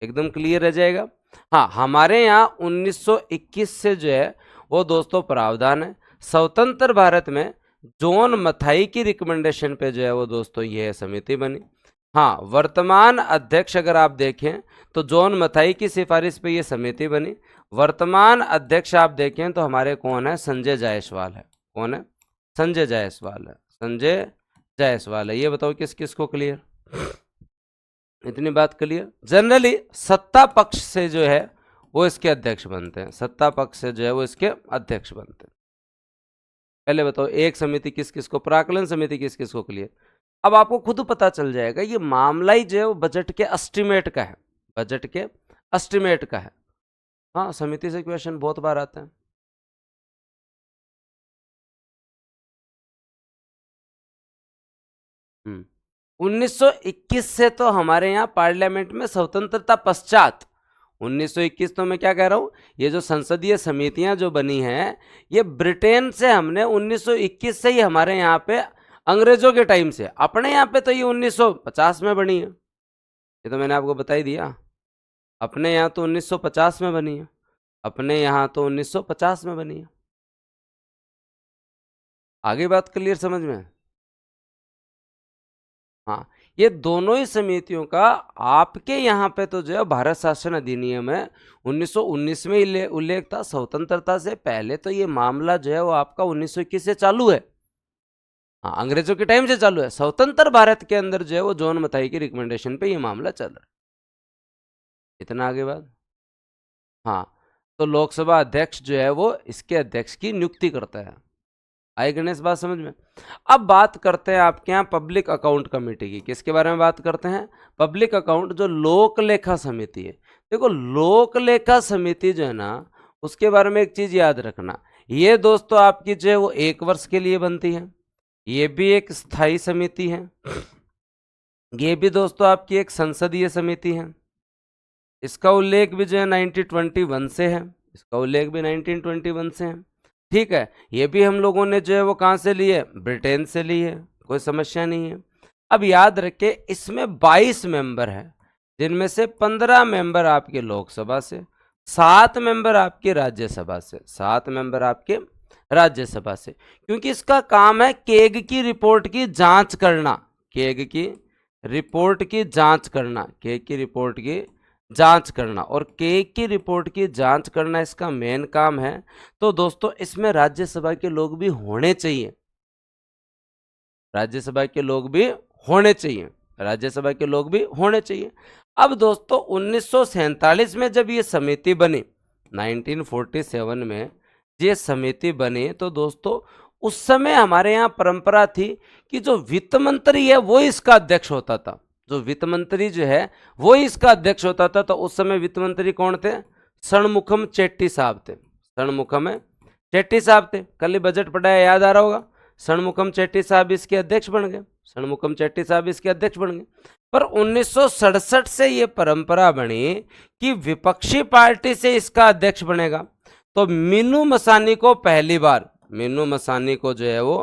एकदम क्लियर रह जाएगा। हाँ, हमारे यहाँ 1921 से जो है वो दोस्तों प्रावधान है। स्वतंत्र भारत में जॉन मथाई की रिकमेंडेशन पे जो है वो दोस्तों ये समिति बनी। हाँ, वर्तमान अध्यक्ष अगर आप देखें तो जॉन मथाई की सिफारिश पे ये समिति बनी। वर्तमान अध्यक्ष आप देखें तो हमारे कौन है? संजय जायसवाल है। कौन है? संजय जायसवाल है। संजय जायसवाल है। ये बताओ किस किस को क्लियर? इतनी बात क्लियर। जनरली सत्ता पक्ष से जो है वो इसके अध्यक्ष बनते हैं, सत्ता पक्ष से जो है वो इसके अध्यक्ष बनते हैं। पहले बताओ एक समिति किस किस को, प्राकलन समिति किस किस को क्लियर? अब आपको खुद पता चल जाएगा ये मामला ही जो है वो बजट के एस्टिमेट का है, बजट के एस्टिमेट का है। हाँ, समिति से क्वेश्चन बहुत बार आते हैं। हम्म 1921 से तो हमारे यहाँ पार्लियामेंट में स्वतंत्रता पश्चात, 1921 तो मैं क्या कह रहा हूँ, ये जो संसदीय समितियां जो बनी हैं ये ब्रिटेन से हमने 1921 से ही हमारे यहाँ पे अंग्रेजों के टाइम से, अपने यहाँ पे तो ये 1950 में बनी है। ये तो मैंने आपको बता ही दिया, अपने यहाँ तो 1950 में बनी है, अपने यहाँ तो 1950 में बनी है। आगे बात क्लियर समझ में? हाँ, ये दोनों ही समितियों का आपके यहाँ पे तो जो है भारत शासन अधिनियम है 1919 में उल्लेख था। स्वतंत्रता से पहले तो ये मामला जो है वो आपका 1921 से चालू है। हाँ, अंग्रेजों के टाइम से चालू है। स्वतंत्र भारत के अंदर जो है वो जॉन मथाई की रिकमेंडेशन पे ये मामला चल रहा है। इतना आगे बात। हाँ, तो लोकसभा अध्यक्ष जो है वो इसके अध्यक्ष की नियुक्ति करता है। आई गणेश बात समझ में? अब बात करते हैं आपके यहाँ पब्लिक अकाउंट कमेटी की। किसके बारे में बात करते हैं? पब्लिक अकाउंट, जो लोक लेखा समिति है। देखो लोक लेखा समिति जो है ना, उसके बारे में एक चीज याद रखना, ये दोस्तों आपकी जो है वो 1 वर्ष के लिए बनती है। ये भी एक स्थायी समिति है। ये भी दोस्तों आपकी एक संसदीय समिति है। इसका उल्लेख भी जो है 1921 से है, इसका उल्लेख भी 1921 से है। ठीक है, ये भी हम लोगों ने जो है वो कहाँ से ली है, ब्रिटेन से ली है, कोई समस्या नहीं है। अब याद रखे इसमें 22 मेंबर है, जिनमें से 15 मेंबर आपके लोकसभा से, 7 मेंबर आपके राज्यसभा से, 7 मेंबर आपके राज्यसभा से, क्योंकि इसका काम है केग की रिपोर्ट की जांच करना, केग की रिपोर्ट की जांच करना, केग की रिपोर्ट की जांच करना, और केग की रिपोर्ट की जांच करना इसका मेन काम है। तो दोस्तों इसमें राज्यसभा के लोग भी होने चाहिए, राज्यसभा के लोग भी होने चाहिए, राज्यसभा के लोग भी होने चाहिए। अब दोस्तों 1947 में जब ये समिति बनी, 1947 में ये समिति बनी, तो दोस्तों उस समय हमारे यहाँ परंपरा थी कि जो वित्त मंत्री है वो इसका अध्यक्ष होता था, जो वित्त मंत्री जो है वो इसका अध्यक्ष होता था। तो उस समय वित्त मंत्री कौन थे, षणमुखम चेट्टी साहब थे, षणमुखम चेट्टी साहब थे। कल ही बजट पढ़ाया, याद आ रहा होगा, षणमुखम चेट्टी साहब इसके अध्यक्ष बन गए, षणमुखम चेट्टी साहब इसके अध्यक्ष बन गए। पर 1967 से ये परंपरा बनी कि विपक्षी पार्टी से इसका अध्यक्ष बनेगा। तो मीनू मसानी को पहली बार, मीनू मसानी को जो है वो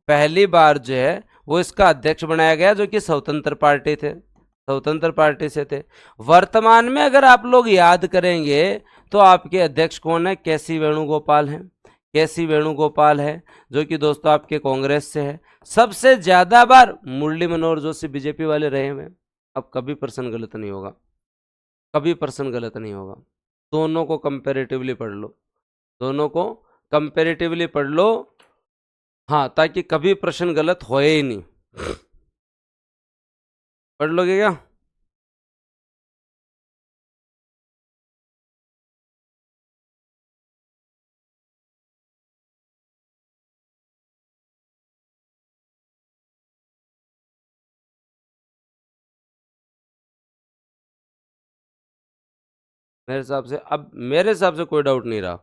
पहली बार जो है वो इसका अध्यक्ष बनाया गया, जो कि स्वतंत्र पार्टी थे, स्वतंत्र पार्टी से थे। वर्तमान में अगर आप लोग याद करेंगे तो आपके अध्यक्ष कौन है, केसी वेणुगोपाल हैं, केसी वेणुगोपाल है, जो कि दोस्तों आपके कांग्रेस से है। सबसे ज्यादा बार मुरली मनोहर जोशी बीजेपी वाले रहे हुए। अब कभी प्रश्न गलत नहीं होगा, कभी प्रश्न गलत नहीं होगा। दोनों को कंपैरेटिवली पढ़ लो, दोनों को कंपैरेटिवली पढ़ लो, हाँ, ताकि कभी प्रश्न गलत होए ही नहीं। पढ़ लोगे क्या? मेरे हिसाब से, अब मेरे हिसाब से कोई डाउट नहीं रहा।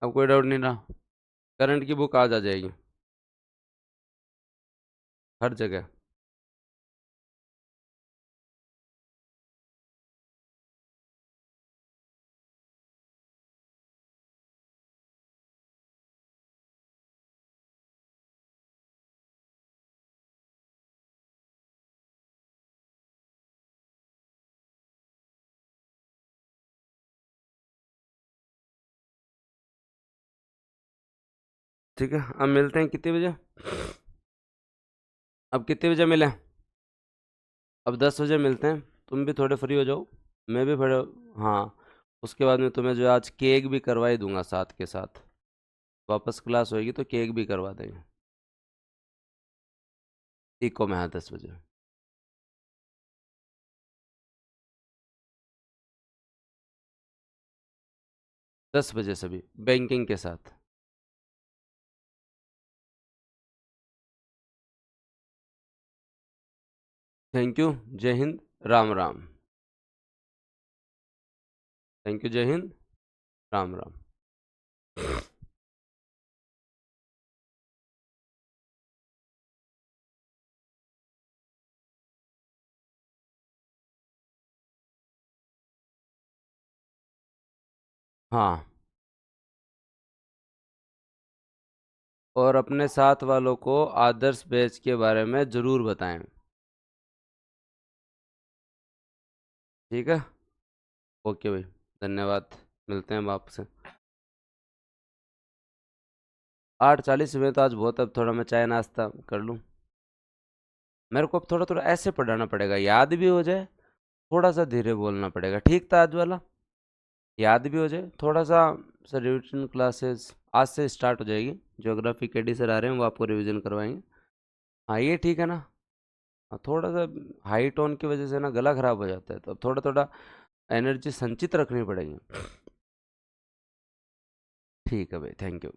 अब कोई डाउट नहीं रहा। करंट की बुक आज आ जाएगी हर जगह। ठीक है, अब मिलते हैं कितने बजे, अब कितने बजे मिले, अब 10 बजे मिलते हैं। तुम भी थोड़े फ्री हो जाओ, मैं भी थोड़े, हाँ, उसके बाद में तुम्हें जो है आज केक भी करवा ही दूंगा साथ के साथ, वापस क्लास होएगी तो केक भी करवा देंगे। इको में, हाँ, 10 बजे। 10 बजे सभी बैंकिंग के साथ। थैंक यू, जय हिंद, राम राम। थैंक यू, जय हिंद, राम राम। हाँ, और अपने साथ वालों को आदर्श बैच के बारे में ज़रूर बताएं। ठीक है, ओके भाई, धन्यवाद, मिलते हैं हम आपसे। 8:40 में तो आज बहुत, अब थोड़ा मैं चाय नाश्ता कर लूँ। मेरे को अब थोड़ा थोड़ा ऐसे पढ़ाना पड़ेगा, याद भी हो जाए, थोड़ा सा धीरे बोलना पड़ेगा। ठीक था आज वाला, याद भी हो जाए थोड़ा सा। सर रिविजन क्लासेस आज से स्टार्ट हो जाएगी, ज्योग्राफी के डी सर आ रहे हैं, वो आपको रिवीजन करवाएंगे। हाँ, ये ठीक है ना? थोड़ा सा हाई टोन की वजह से ना गला खराब हो जाता है, तो अब थोड़ा थोड़ा एनर्जी संचित रखनी पड़ेगी। ठीक है भाई, थैंक यू।